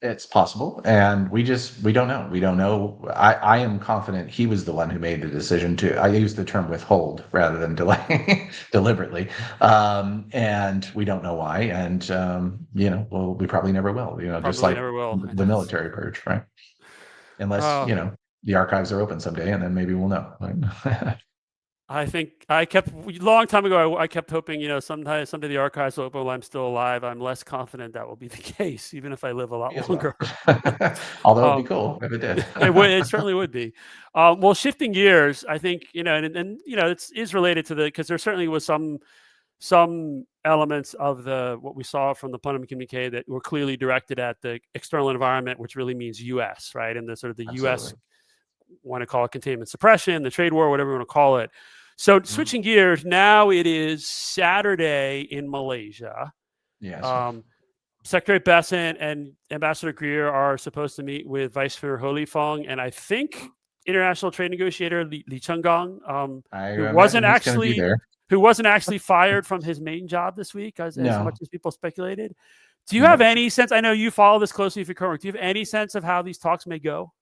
It's possible, and we don't know. We don't know. I am confident he was the one who made the decision to. I use the term withhold rather than delay deliberately, and we don't know why. And well, we probably never will. Just Probably like never will. I the know. military purge, right? Unless Oh, the archives are open someday, and then maybe we'll know. Right? I think I kept long time ago. I kept hoping, someday the archives will open while I'm still alive. I'm less confident that will be the case, even if I live a Me lot as well. longer. Although it'd be um, cool if it did. it would. It certainly would be. Well, shifting gears, I think and it's is related to the because there certainly was some elements of the what we saw from the plenum communique that were clearly directed at the external environment, which really means U.S. right, and the sort of the U.S. Absolutely. want to call it containment suppression, the trade war, whatever you want to call it. So Mhm. switching gears, now it is Saturday in Malaysia. Yes. Um, Secretary Besant and Ambassador Greer are supposed to meet with Vice Premier Ho Li Fong and I think international trade negotiator Li Chunggong, I who imagine wasn't he's going to be actually there. who wasn't actually fired from his main job this week, as much No. as people speculated. Do you have Nope. any sense? I know you follow this closely if you're current. Do you have any sense of how these talks may go,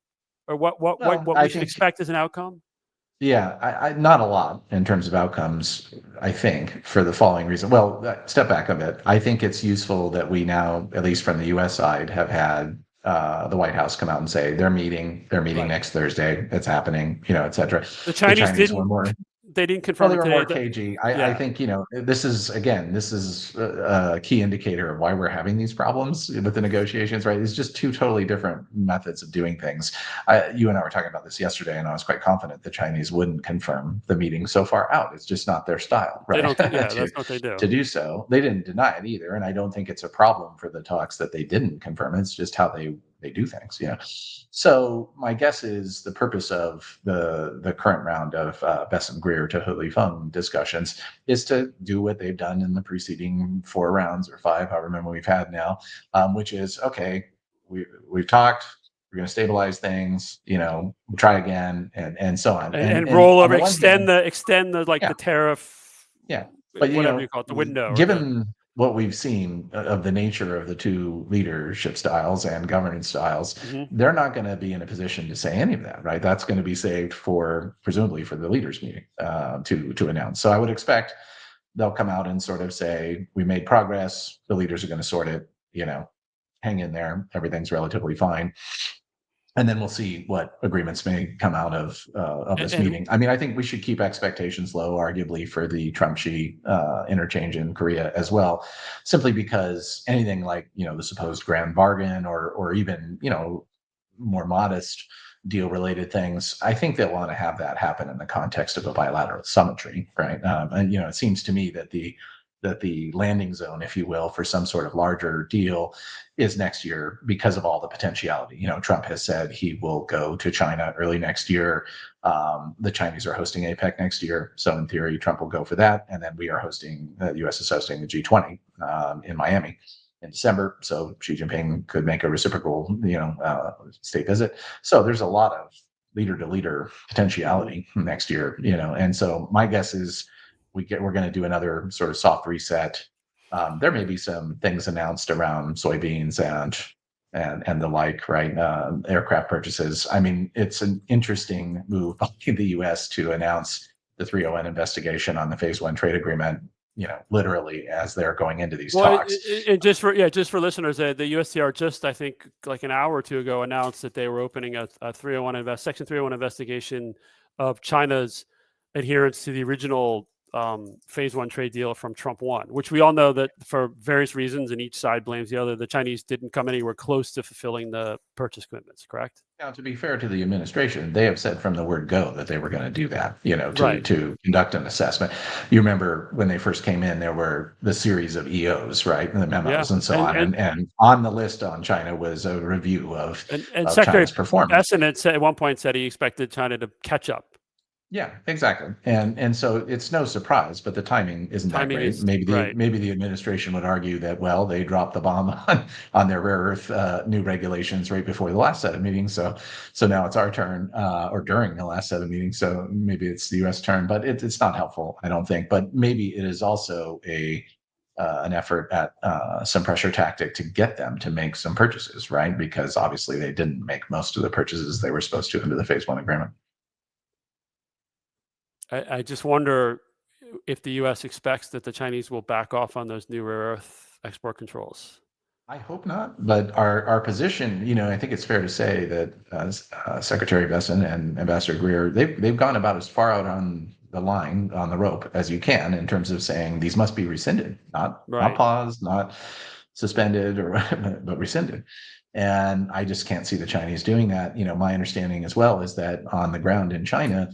or Well, what I we should think, expect as an outcome? yeah, not a lot in terms of outcomes, I think, for the following reason. Well, step back a bit. I think it's useful that we now, at least from the US side, have had the White House come out and say they're meeting Right. next Thursday. It's happening, et cetera. The The Chinese Chinese were didn't. more. They didn't Well, confirm they it were today. more cagey. I Yeah, think, this is, again, this is a key indicator of why we're having these problems with the negotiations, right? It's just two totally different methods of doing things. You and I were talking about this yesterday, and I was quite confident the Chinese wouldn't confirm the meeting so far out. It's just not their style, they right? don't. Yeah, to that's what they do. to do so. They didn't deny it either, and I don't think it's a problem for the talks that they didn't confirm. It's just how they do things. So my guess is the purpose of the current round of Besson Greer to Holy Fung discussions is to do what they've done in the preceding 4 rounds or 5, however many we've had now, which is okay. We've talked. We're going to stabilize things. Try again, and so on. And Roll on over, the one hand, extend the like yeah, the tariff, yeah. But whatever you call it, the window or the. given what we've seen of the nature of the two leadership styles and governance styles, Mhm. they're not going to be in a position to say any of that, right? That's going to be saved for presumably for the leaders meeting to announce. So I would expect they'll come out and sort of say we made progress. The leaders are going to sort it. Hang in there. Everything's relatively fine, and then we'll see what agreements may come out of this And meeting. I mean, I think we should keep expectations low, arguably, for the Trump-Xi interchange in Korea as well, simply because anything like the supposed grand bargain or even more modest deal related things, I think they'll want to have that happen in the context of a bilateral summitry, right? And it seems to me that the landing zone, if you will, for some sort of larger deal is next year because of all the potentiality. Trump has said he will go to China early next year. The Chinese are hosting APEC next year, so in theory, Trump will go for that, and then we are hosting. The U.S. is hosting the G20 in Miami in December, so Xi Jinping could make a reciprocal, state visit. So there's a lot of leader to leader potentiality next year, and so my guess is we're going to do another sort of soft reset. There may be some things announced around soybeans and the like, right? Aircraft purchases. I mean, it's an interesting move by the U.S. to announce the 301 investigation on the Phase 1 trade agreement literally as they're going into these Well, talks. and just for listeners, the USTR just, I think, like an hour or two ago announced that they were opening a Section 301 investigation of China's adherence to the original Phase 1 trade deal from Trump 1, which we all know that for various reasons, and each side blames the other, the Chinese didn't come anywhere close to fulfilling the purchase commitments, correct? Now, to be fair to the administration, they have said from the word go that they were going to do that, Right. to conduct an assessment. You remember when they first came in, there were the series of EOs, right, and the Yeah. memos and so on. And And on the list on China was a review of Secretary China's performance. Bessent at one point said he expected China to catch up. Yeah, exactly. And so it's no surprise, but the timing isn't that Timing great. is right. Maybe the administration would argue that, well, they dropped the bomb on their rare earth new regulations right before the last set of meetings. So now it's our turn, or during the last set of meetings. So maybe it's the U.S. turn, but it's not helpful, I don't think. But maybe it is also an effort at some pressure tactic to get them to make some purchases, right? Because obviously they didn't make most of the purchases they were supposed to under the Phase 1 agreement. I just wonder if the U.S. expects that the Chinese will back off on those new rare earth export controls. I hope not, but our position, I think it's fair to say that Secretary Bessent and Ambassador Greer, they've gone about as far out on the line, on the rope, as you can in terms of saying these must be rescinded, not Right. paused, not suspended, but rescinded. And I just can't see the Chinese doing that. My understanding as well is that on the ground in China,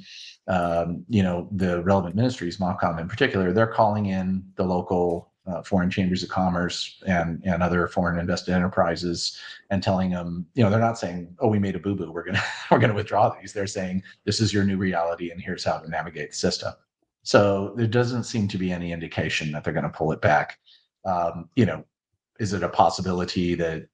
the relevant ministries, MOFCOM in particular, they're calling in the local foreign chambers of commerce and other foreign invested enterprises and telling them, they're not saying, oh, we made a boo-boo, we're gonna withdraw these. They're saying this is your new reality and here's how to navigate the system. So there doesn't seem to be any indication that they're going to pull it back. Is it a possibility that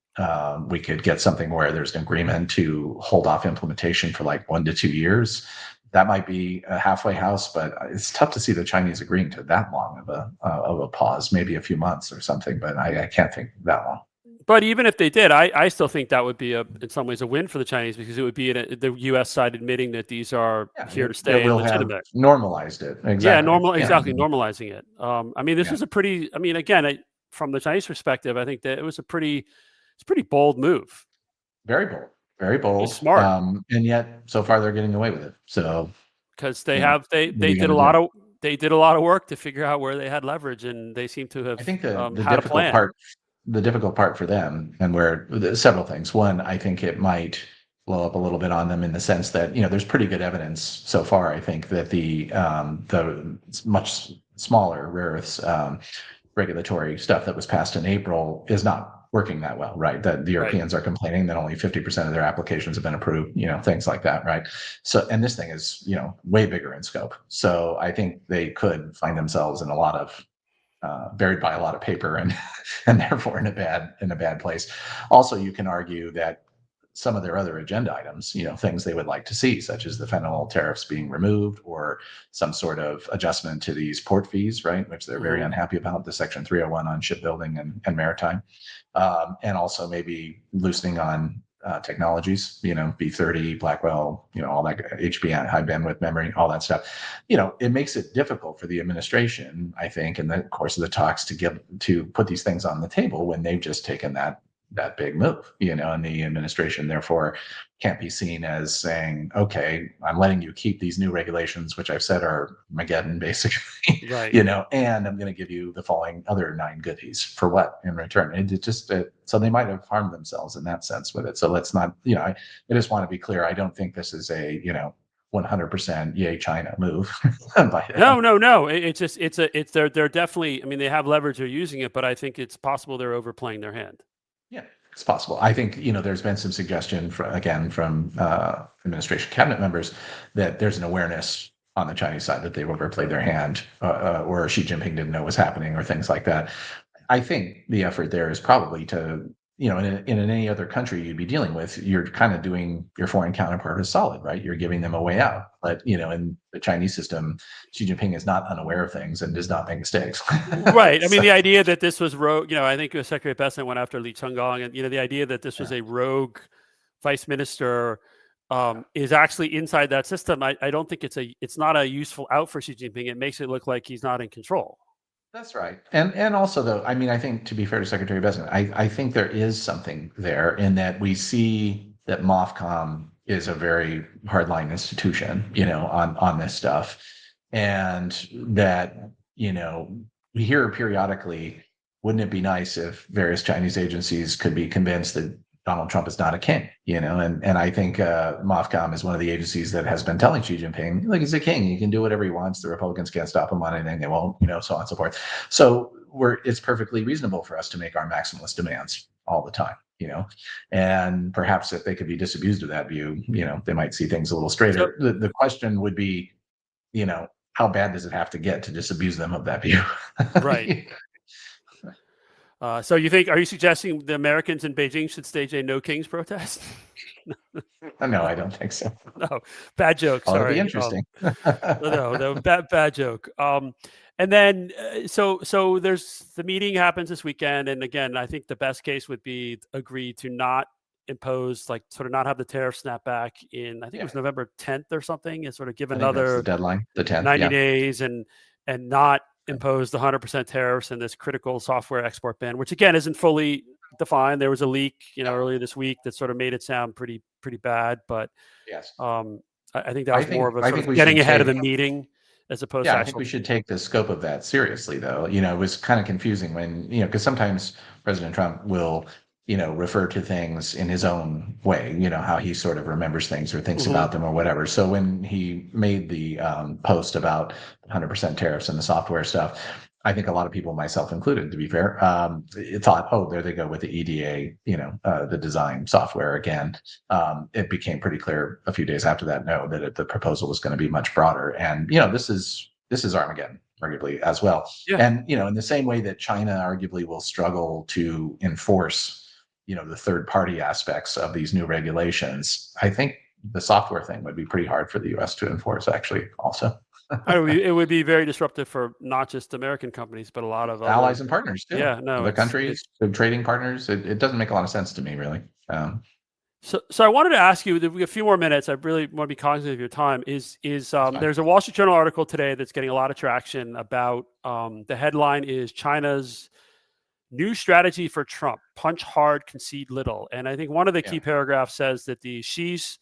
we could get something where there's an agreement to hold off implementation for like 1 to 2 years? That might be a halfway house, but it's tough to see the Chinese agreeing to that long of a pause, maybe a few months or something, but I can't think that long. But even if they did, I still think that would be in some ways a win for the Chinese, because it would be the U.S. side admitting that these are here to stay and legitimate. Normalized it. Exactly. Yeah, exactly, normalizing it. I mean, this was a pretty. I mean, again, from the Chinese perspective, I think that it was a pretty bold move. Very bold. Very bold. It's smart. And yet, so far, they're getting away with it. So because they did a lot of work to figure out where they had leverage, and they seem to have. I think the had difficult part for them, and where several things. One, I think it might blow up a little bit on them in the sense that there's pretty good evidence so far. I think that the much smaller rare earths regulatory stuff that was passed in April is not working that well, right? That the Europeans are complaining that only 50% of their applications have been approved, things like that, right? So, and this thing is, way bigger in scope. So I think they could find themselves in a lot of buried by a lot of paper and therefore in a bad place. Also, you can argue that some of their other agenda items, things they would like to see, such as the fentanyl tariffs being removed or some sort of adjustment to these port fees, right, which they're very unhappy about, the Section 301 on shipbuilding and maritime, and also maybe loosening on technologies, B30, Blackwell, all that HBM, high bandwidth memory, all that stuff. It makes it difficult for the administration, I think, in the course of the talks to put these things on the table when they've just taken that big move, and the administration therefore can't be seen as saying, okay, I'm letting you keep these new regulations, which I've said are Mageddon, basically, right. And I'm going to give you the following other 9 goodies for what in return. So they might have harmed themselves in that sense with it. So let's not, I just want to be clear. I don't think this is a, 100% yay China move. No. They're definitely, I mean, they have leverage, they're using it, but I think it's possible they're overplaying their hand. Yeah, it's possible. I think, there's been some suggestion from administration cabinet members that there's an awareness on the Chinese side that they've overplayed their hand, or Xi Jinping didn't know what was happening or things like that. I think the effort there is probably to, in any other country you'd be dealing with, you're kind of doing your foreign counterpart a solid, right? You're giving them a way out. But, in the Chinese system, Xi Jinping is not unaware of things and does not make mistakes. Right. I mean, the idea that this was rogue, I think Secretary Bessent went after Li Chenggang, and, the idea that this was a rogue vice minister is actually inside that system. I don't think it's not a useful out for Xi Jinping. It makes it look like he's not in control. That's right. And also though, I mean, I think to be fair to Secretary Bessent, I think there is something there in that we see that MOFCOM is a very hardline institution, on this stuff. And that, we hear periodically, wouldn't it be nice if various Chinese agencies could be convinced that Donald Trump is not a king, and I think MOFCOM is one of the agencies that has been telling Xi Jinping, like, he's a king, he can do whatever he wants. The Republicans can't stop him on anything. They won't, so on and so forth. So it's perfectly reasonable for us to make our maximalist demands all the time, and perhaps if they could be disabused of that view, they might see things a little straighter. The question would be, how bad does it have to get to disabuse them of that view? Right. So are you suggesting the Americans in Beijing should stage a no kings protest? No, I don't think so. No, bad joke. Oh, it'll Sorry. be interesting. No, bad joke. And then so there's the meeting happens this weekend, and again, I think the best case would be agree to not impose, like, sort of not have the tariff snap back in, I think it was November 10th or something, and sort of give I think that's another the deadline, the 10th. 90 days and not impose the 100% tariffs and this critical software export ban, which again isn't fully defined. There was a leak, earlier this week that sort of made it sound pretty bad, but Yes. I think that was more of a I sort think of we getting should ahead of the take, meeting as opposed yeah, to I think actual. we should take the scope of that seriously, though. It was kind of confusing when, because sometimes President Trump will, refer to things in his own way, how he sort of remembers things or thinks about them or whatever. So when he made the post about 100% tariffs and the software stuff, I think a lot of people, myself included, to be fair, thought, oh, there they go with the EDA, the design software again. It became pretty clear a few days after that, no, that the proposal was going to be much broader. And, this is Armageddon, arguably, as well. Yeah. And, in the same way that China arguably will struggle to enforce, the third party aspects of these new regulations, I think the software thing would be pretty hard for the US to enforce, actually, also. It would be very disruptive for not just American companies, but a lot of allies and partners too. Yeah, no, other countries, trading partners. It doesn't make a lot of sense to me, really. So I wanted to ask you, we have a few more minutes. I really want to be cognizant of your time. There's a Wall Street Journal article today that's getting a lot of traction about, the headline is China's new strategy for Trump: punch hard, concede little. And I think one of the key paragraphs says that the Xi's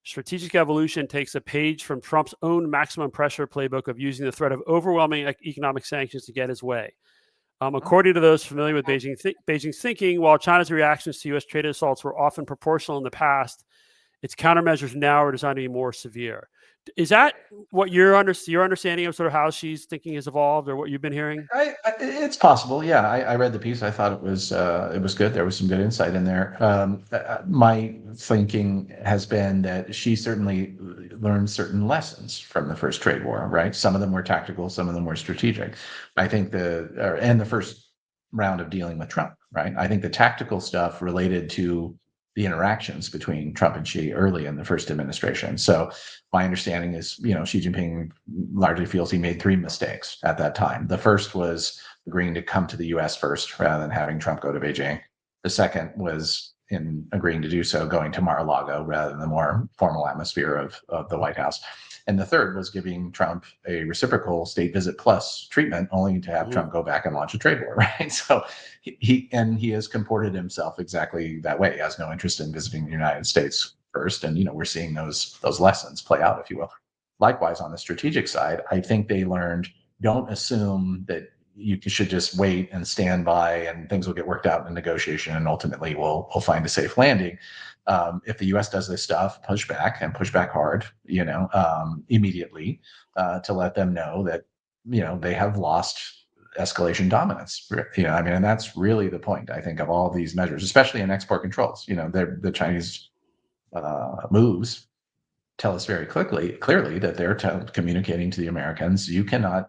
strategic evolution takes a page from Trump's own maximum pressure playbook of using the threat of overwhelming economic sanctions to get his way. According to those familiar with Beijing's thinking, while China's reactions to U.S. trade assaults were often proportional in the past, its countermeasures now are designed to be more severe. Is that what your understanding of sort of how Xi's thinking has evolved, or what you've been hearing? It's possible. Yeah, I read the piece. I thought it was good. There was some good insight in there. My thinking has been that she certainly learned certain lessons from the first trade war. Right, some of them were tactical, some of them were strategic. I think the first round of dealing with Trump. Right, I think the tactical stuff related to the interactions between Trump and Xi early in the first administration. So my understanding is, Xi Jinping largely feels he made three mistakes at that time. The first was agreeing to come to the US first rather than having Trump go to Beijing. The second was, in agreeing to do so, going to Mar-a-Lago rather than the more formal atmosphere of the White House. And the third was giving Trump a reciprocal state visit plus treatment, only to have Trump go back and launch a trade war, right? So he has comported himself exactly that way. He has no interest in visiting the United States first. And, we're seeing those lessons play out, if you will. Likewise, on the strategic side, I think they learned, don't assume that you should just wait and stand by and things will get worked out in negotiation and ultimately we'll find a safe landing. If the U.S. does this stuff, push back and push back hard, immediately, to let them know that, they have lost escalation dominance. And that's really the point, I think, of all of these measures, especially in export controls. The Chinese moves tell us very clearly that they're communicating to the Americans, you cannot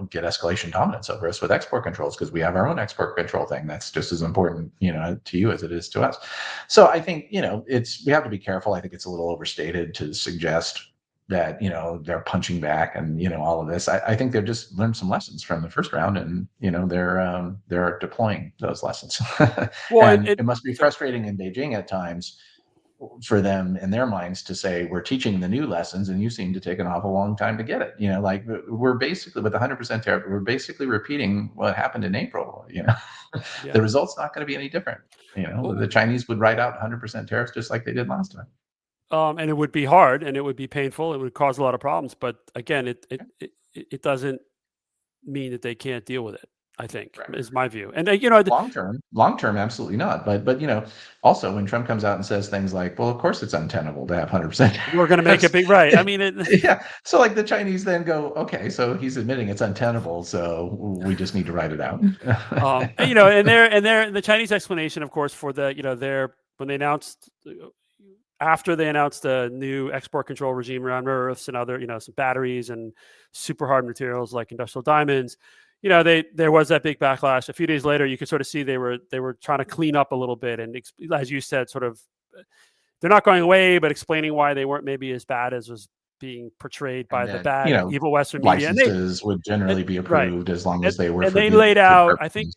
get escalation dominance over us with export controls because we have our own export control thing that's just as important, to you as it is to us. So I think, we have to be careful. I think it's a little overstated to suggest that, they're punching back and, all of this. I think they've just learned some lessons from the first round and, they're deploying those lessons. Well, and it must be frustrating in Beijing at times for them in their minds to say, we're teaching the new lessons and you seem to take an awful long time to get it. Like we're basically with 100% tariff, we're basically repeating what happened in April. Yeah. The result's not going to be any different. Well, The Chinese would write out 100% tariffs just like they did last time. and it would be hard and it would be painful. It would cause a lot of problems. But again, it doesn't mean that they can't deal with it, I think, Right. is my view. And Long term, absolutely not. But also when Trump comes out and says things like, "Well, of course it's untenable to have 100%," we're going to make it big, right? I mean, yeah. So like the Chinese then go, "Okay, so he's admitting it's untenable, so we just need to write it out." and the Chinese explanation, of course, for the when they announced after they announced a new export control regime around rare earths and other some batteries and super hard materials like industrial diamonds. There was that big backlash. A few days later, you could sort of see they were trying to clean up a little bit, and as you said, sort of they're not going away, but explaining why they weren't maybe as bad as was being portrayed by the bad evil Western media. Licenses would generally be approved as long as they were. And they laid out, I think,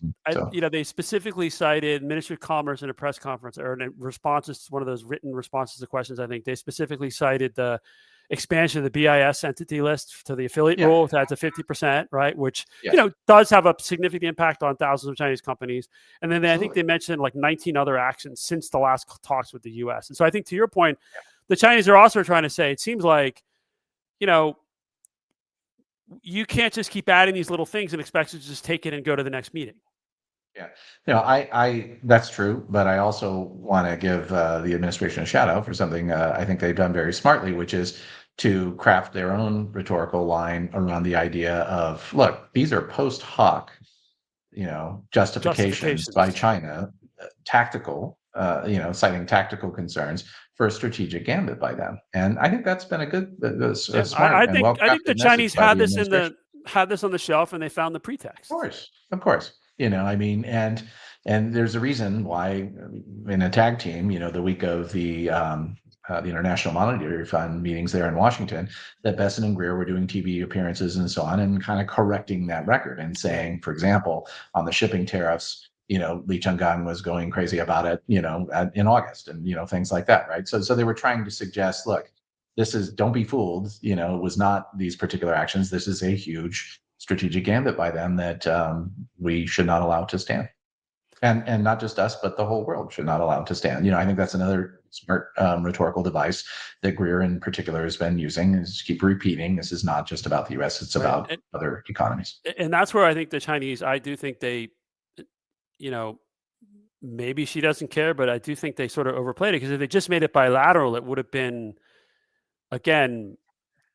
they specifically cited Ministry of Commerce in a press conference or in responses to one of those written responses to questions. I think they specifically cited the expansion of the BIS entity list to the affiliate rule that's a 50%, right? Which does have a significant impact on thousands of Chinese companies. And then I think they mentioned like 19 other actions since the last talks with the U.S. And so I think to your point, the Chinese are also trying to say it seems like you can't just keep adding these little things and expect to just take it and go to the next meeting. Yeah, I that's true, but I also want to give the administration a shout out for something I think they've done very smartly, which is to craft their own rhetorical line around the idea of, look, these are post hoc, justifications by China, tactical, citing tactical concerns for a strategic gambit by them, and I think that's been a good, smart I and well-crafted think the Chinese had the this on the shelf, and they found the pretext. Of course. I mean, and there's a reason why in a tag team, the week of the International Monetary Fund meetings there in Washington, that Besson and Greer were doing TV appearances and so on, and kind of correcting that record and saying, for example, on the shipping tariffs, Li Changgang was going crazy about it, in August, and things like that, right? So they were trying to suggest, look, don't be fooled. It was not these particular actions. This is a huge strategic gambit by them that we should not allow to stand. And not just us, but the whole world should not allow to stand. I think that's another smart rhetorical device that Greer in particular has been using, is keep repeating, this is not just about the US, it's about other economies. And that's where I think the Chinese, I do think they, maybe she doesn't care, but I do think they sort of overplayed it, because if they just made it bilateral, it would have been, again,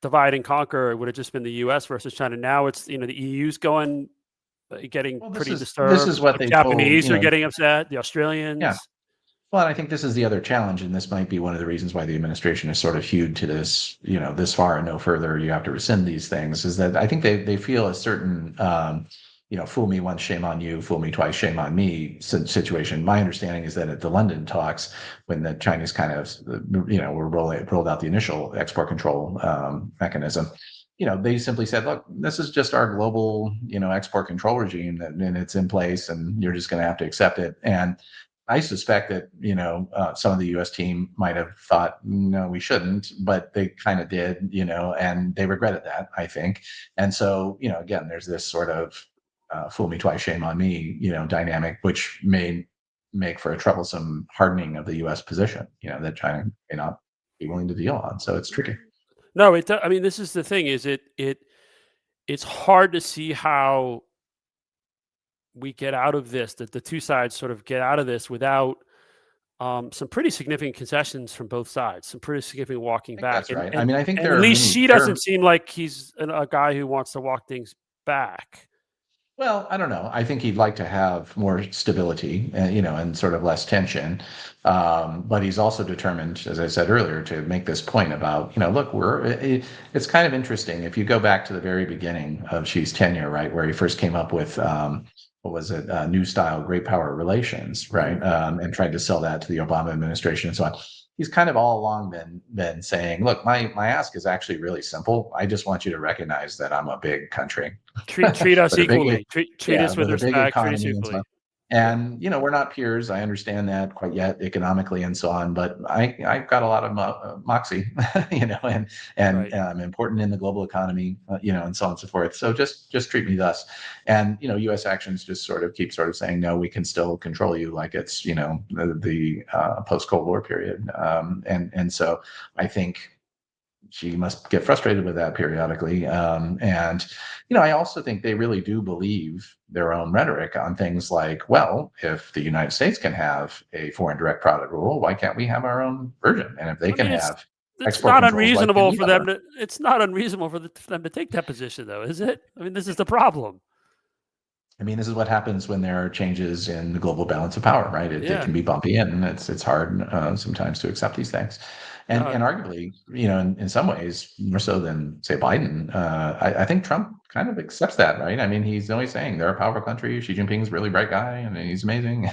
divide and conquer. It would have just been the U.S. versus China. Now it's the EU's getting pretty disturbed. This is what the Japanese are getting upset. The Australians. Yeah. Well, and I think this is the other challenge, and this might be one of the reasons why the administration is sort of hewed to this, this far and no further. You have to rescind these things. Is that I think they feel a certain fool me once, shame on you, fool me twice, shame on me situation. My understanding is that at the London talks, when the Chinese kind of, rolled out the initial export control mechanism, they simply said, look, this is just our global, export control regime, and it's in place, and you're just going to have to accept it. And I suspect that, some of the U.S. team might have thought, no, we shouldn't, but they kind of did, and they regretted that, I think. And so, again, there's this sort of fool me twice, shame on me, dynamic, which may make for a troublesome hardening of the U.S. position, that China may not be willing to deal on. So it's tricky. No, I mean, this is the thing: is it's hard to see how we get out of this. That the two sides sort of get out of this without some pretty significant concessions from both sides, some pretty significant walking back. That's right. I mean, I think at least she doesn't seem like he's a guy who wants to walk things back. Well, I don't know. I think he'd like to have more stability, and sort of less tension. But he's also determined, as I said earlier, to make this point about, look, it's kind of interesting. If you go back to the very beginning of Xi's tenure, right, where he first came up with, what was it, new style, great power relations, right, and tried to sell that to the Obama administration and so on. He's kind of all along been saying, look, my ask is actually really simple. I just want you to recognize that I'm a big country. Treat us equally. Treat us with respect. Treat us equally. And, we're not peers. I understand that quite yet economically and so on, but I've got a lot of moxie, and Right. important in the global economy, and so on and so forth. So just treat me thus. And, U.S. actions just sort of keep saying, no, we can still control you like it's, the post-Cold War period. And so I think she must get frustrated with that periodically. And, I also think they really do believe their own rhetoric on things like, well, if the United States can have a foreign direct product rule, why can't we have our own version? And if they I can mean, have it's export not controls, why can't unreasonable we for have them our? to. It's not unreasonable for them to take that position, though, is it? I mean, this is the problem. I mean, this is what happens when there are changes in the global balance of power, right? It Yeah. can be bumpy, and it's hard sometimes to accept these things. And No. arguably, in some ways, more so than say Biden, I think Trump kind of accepts that, right? I mean, he's always saying they're a powerful country. Xi Jinping's a really bright guy, and he's amazing.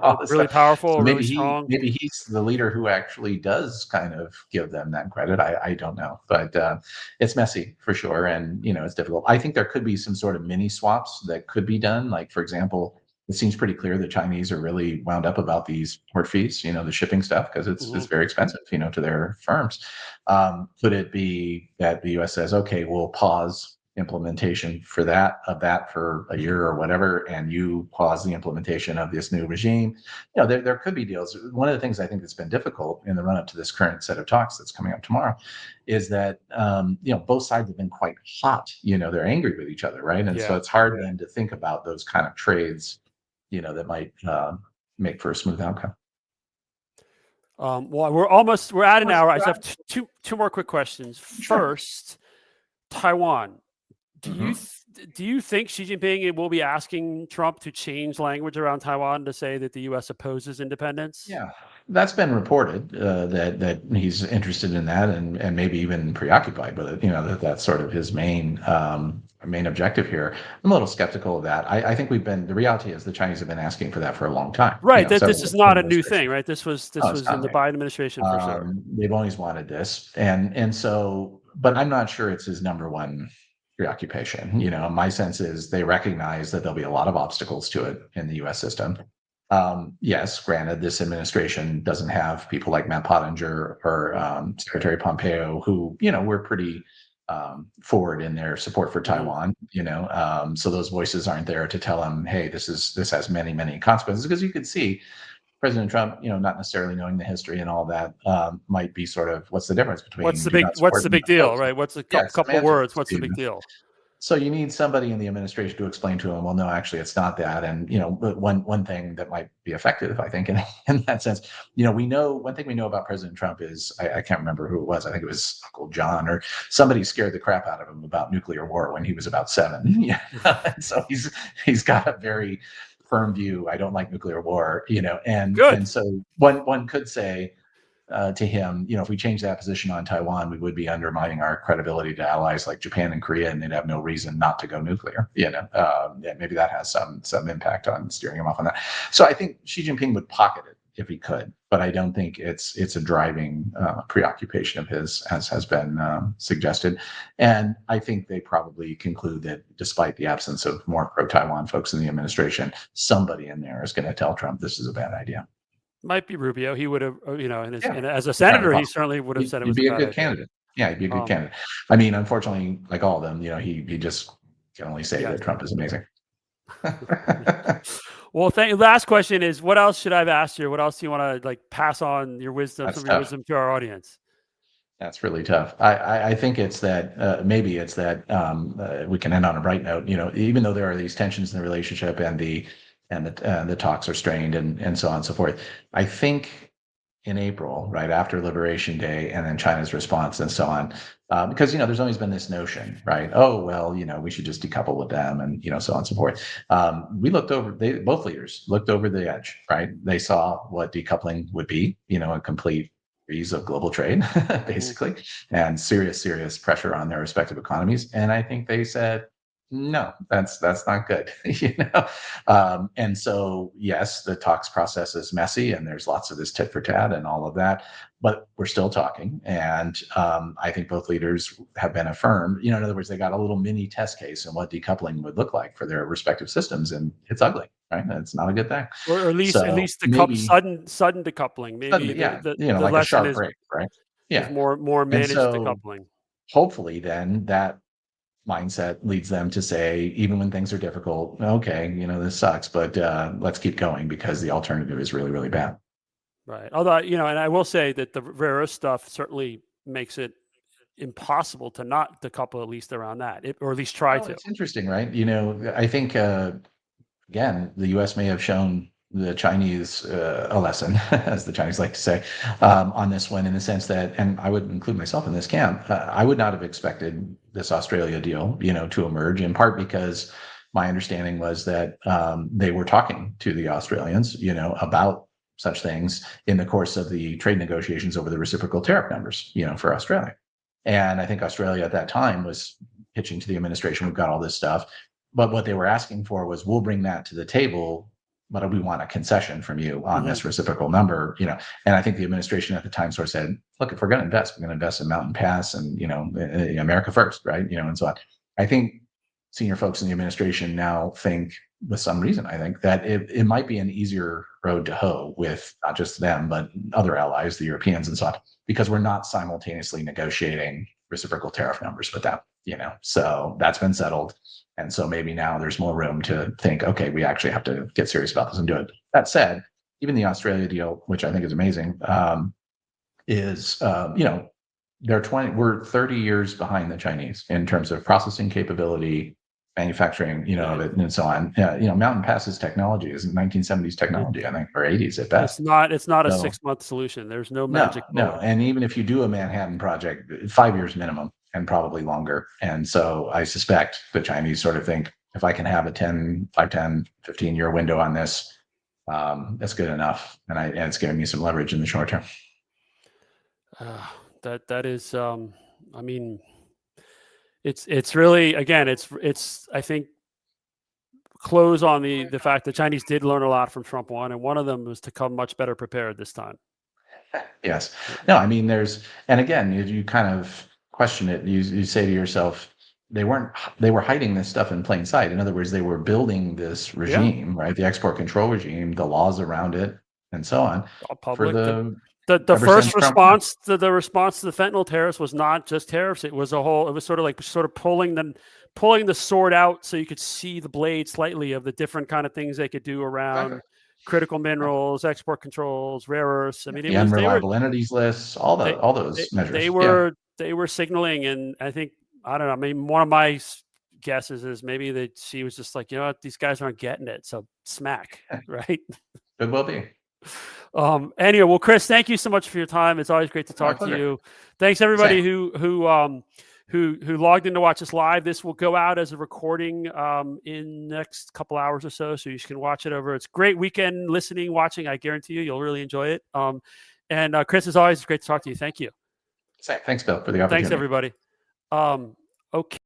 All this Really stuff. powerful, So really maybe strong. he's the leader who actually does kind of give them that credit. I don't know, but it's messy for sure, and it's difficult. I think there could be some sort of mini swaps that could be done. Like, for example, it seems pretty clear the Chinese are really wound up about these port fees, the shipping stuff, because it's Hmm. very expensive, to their firms. Could it be that the U.S. says, okay, we'll pause implementation of that for a year or whatever, and you pause the implementation of this new regime? There could be deals. One of the things I think that's been difficult in the run up to this current set of talks that's coming up tomorrow is that both sides have been quite hot. They're angry with each other, right? And so Yeah. it's hard then to think about those kind of trades, that might make for a smooth outcome. Well, we're at an hour. I just have two more quick questions. Sure. First, Taiwan. Do you Hmm. do you think Xi Jinping will be asking Trump to change language around Taiwan to say that the U.S. opposes independence? Yeah, that's been reported that he's interested in that, and maybe even preoccupied with it. That's sort of his main objective here. I'm a little skeptical of that. I think the reality is the Chinese have been asking for that for a long time. Right. That this Several is not a new thing, administrations. right? This was Oh, this it's was in not the new. Biden administration for sure. They've always wanted this, and so, but I'm not sure it's his number one preoccupation. My sense is they recognize that there'll be a lot of obstacles to it in the U.S. system. Yes, granted, this administration doesn't have people like Matt Pottinger or Secretary Pompeo, who were pretty forward in their support for Hmm. Taiwan. So those voices aren't there to tell them, hey, this has many consequences, because you could see President Trump, not necessarily knowing the history and all that, might be sort of, what's the difference between do not What's support the and big deal, oppose? right? What's a Yeah, couple it's couple words? semantics. What's the big deal? So you need somebody in the administration to explain to him, well, no, actually, it's not that. And but one thing that might be effective, I think, in that sense, we know one thing we know about President Trump is I can't remember who it was. I think it was Uncle John or somebody scared the crap out of him about nuclear war when he was about 7. Yeah, and so he's got a very firm view. I don't like nuclear war, Good. and so one could say to him, if we change that position on Taiwan, we would be undermining our credibility to allies like Japan and Korea, and they'd have no reason not to go nuclear. Yeah, maybe that has some impact on steering him off on that. So I think Xi Jinping would pocket it if he could, but I don't think it's a driving preoccupation of his, as has been suggested. And I think they probably conclude that despite the absence of more pro-Taiwan folks in the administration, somebody in there is going to tell Trump this is a bad idea. Might be Rubio. He would have, Yeah, and as a entirely senator, he possible. certainly would have said it You'd was a be a bad good idea. candidate. Yeah, he'd be a good Um, candidate. I mean, unfortunately, like all of them, he just can only say yeah. that Trump is amazing. Well, last question is, what else should I have asked you? What else do you want to pass on your wisdom, That's some of your tough. wisdom to our audience? That's really tough. I think it's that maybe it's that we can end on a bright note. Even though there are these tensions in the relationship and the talks are strained and so on and so forth, I think in April, right after Liberation Day, and then China's response and so on, because there's always been this notion, right? Oh well, we should just decouple with them, and so on and so forth. Both leaders looked over the edge, right? They saw what decoupling would be, a complete freeze of global trade, Mhm. basically, and serious pressure on their respective economies. And I think they said, no, that's not good. And so yes, the talks process is messy, and there's lots of this tit for tat and all of that, but we're still talking. And I think both leaders have been affirmed. In other words, they got a little mini test case on what decoupling would look like for their respective systems, and it's ugly. right? That's not a good thing. Or at least So maybe sudden decoupling. Maybe suddenly, yeah, the like a lesson sharp break, right? is Yeah. more And managed so decoupling. hopefully then that mindset leads them to say, even when things are difficult, okay, this sucks, but let's keep going because the alternative is really, really bad. Right. Although, and I will say that the rare earth stuff certainly makes it impossible to not decouple at least around that, or at least try Well, to. it's interesting, right? I think again, the U.S. may have shown the Chinese a lesson, as the Chinese like to say, on this one, in the sense that, and I would include myself in this camp, I would not have expected this Australia deal, to emerge, in part because my understanding was that they were talking to the Australians, about such things in the course of the trade negotiations over the reciprocal tariff numbers, for Australia. And I think Australia at that time was pitching to the administration, we've got all this stuff. But what they were asking for was, we'll bring that to the table, but we want a concession from you on this reciprocal number, And I think the administration at the time sort of said, look, if we're going to invest, we're going to invest in Mountain Pass and, America first, right? And so on. I think senior folks in the administration now think, with some reason, I think, that it might be an easier road to hoe with not just them, but other allies, the Europeans and so on, because we're not simultaneously negotiating reciprocal tariff numbers with them, So that's been settled. And so maybe now there's more room to think, okay, we actually have to get serious about this and do it. That said, even the Australia deal, which I think is amazing, is, we're 30 years behind the Chinese in terms of processing capability, manufacturing, of it, and so on. Mountain Pass's technology is 1970s technology, I think, or 80s at best. It's not a So 6-month solution. There's no no, magic bullet. and even if you do a Manhattan project, 5 years minimum and probably longer. And so I suspect the Chinese sort of think, if I can have a 10, 15-year window on this, that's good enough. And it's giving me some leverage in the short term. That is, I mean, it's really, again, it's I think close on the fact that Chinese did learn a lot from Trump 1, and one of them was to come much better prepared this time. Yes. No, I mean, and again, you kind of question it. You say to yourself, they were hiding this stuff in plain sight. In other words, they were building this regime, right? The export control regime, the laws around it, and so on. All public. The first response to the fentanyl tariffs was not just tariffs. It was sort of pulling the sword out so you could see the blade slightly of the different kind of things they could do around critical minerals, export controls, rare earths. I mean, the unreliable entities lists, all those measures. They were signaling, and I think, I don't know. I mean, one of my guesses is maybe that she was just like, these guys aren't getting it, so smack, right? Could well be. Anyway, well, Chris, thank you so much for your time. It's always great to talk to you. Thanks everybody who logged in to watch us live. This will go out as a recording in the next couple hours or so you can watch it over. It's a great weekend listening, watching. I guarantee you'll really enjoy it. And Chris, as always, it's great to talk to you. Thank you. Thanks, Bill, for the opportunity. Thanks, everybody. Okay.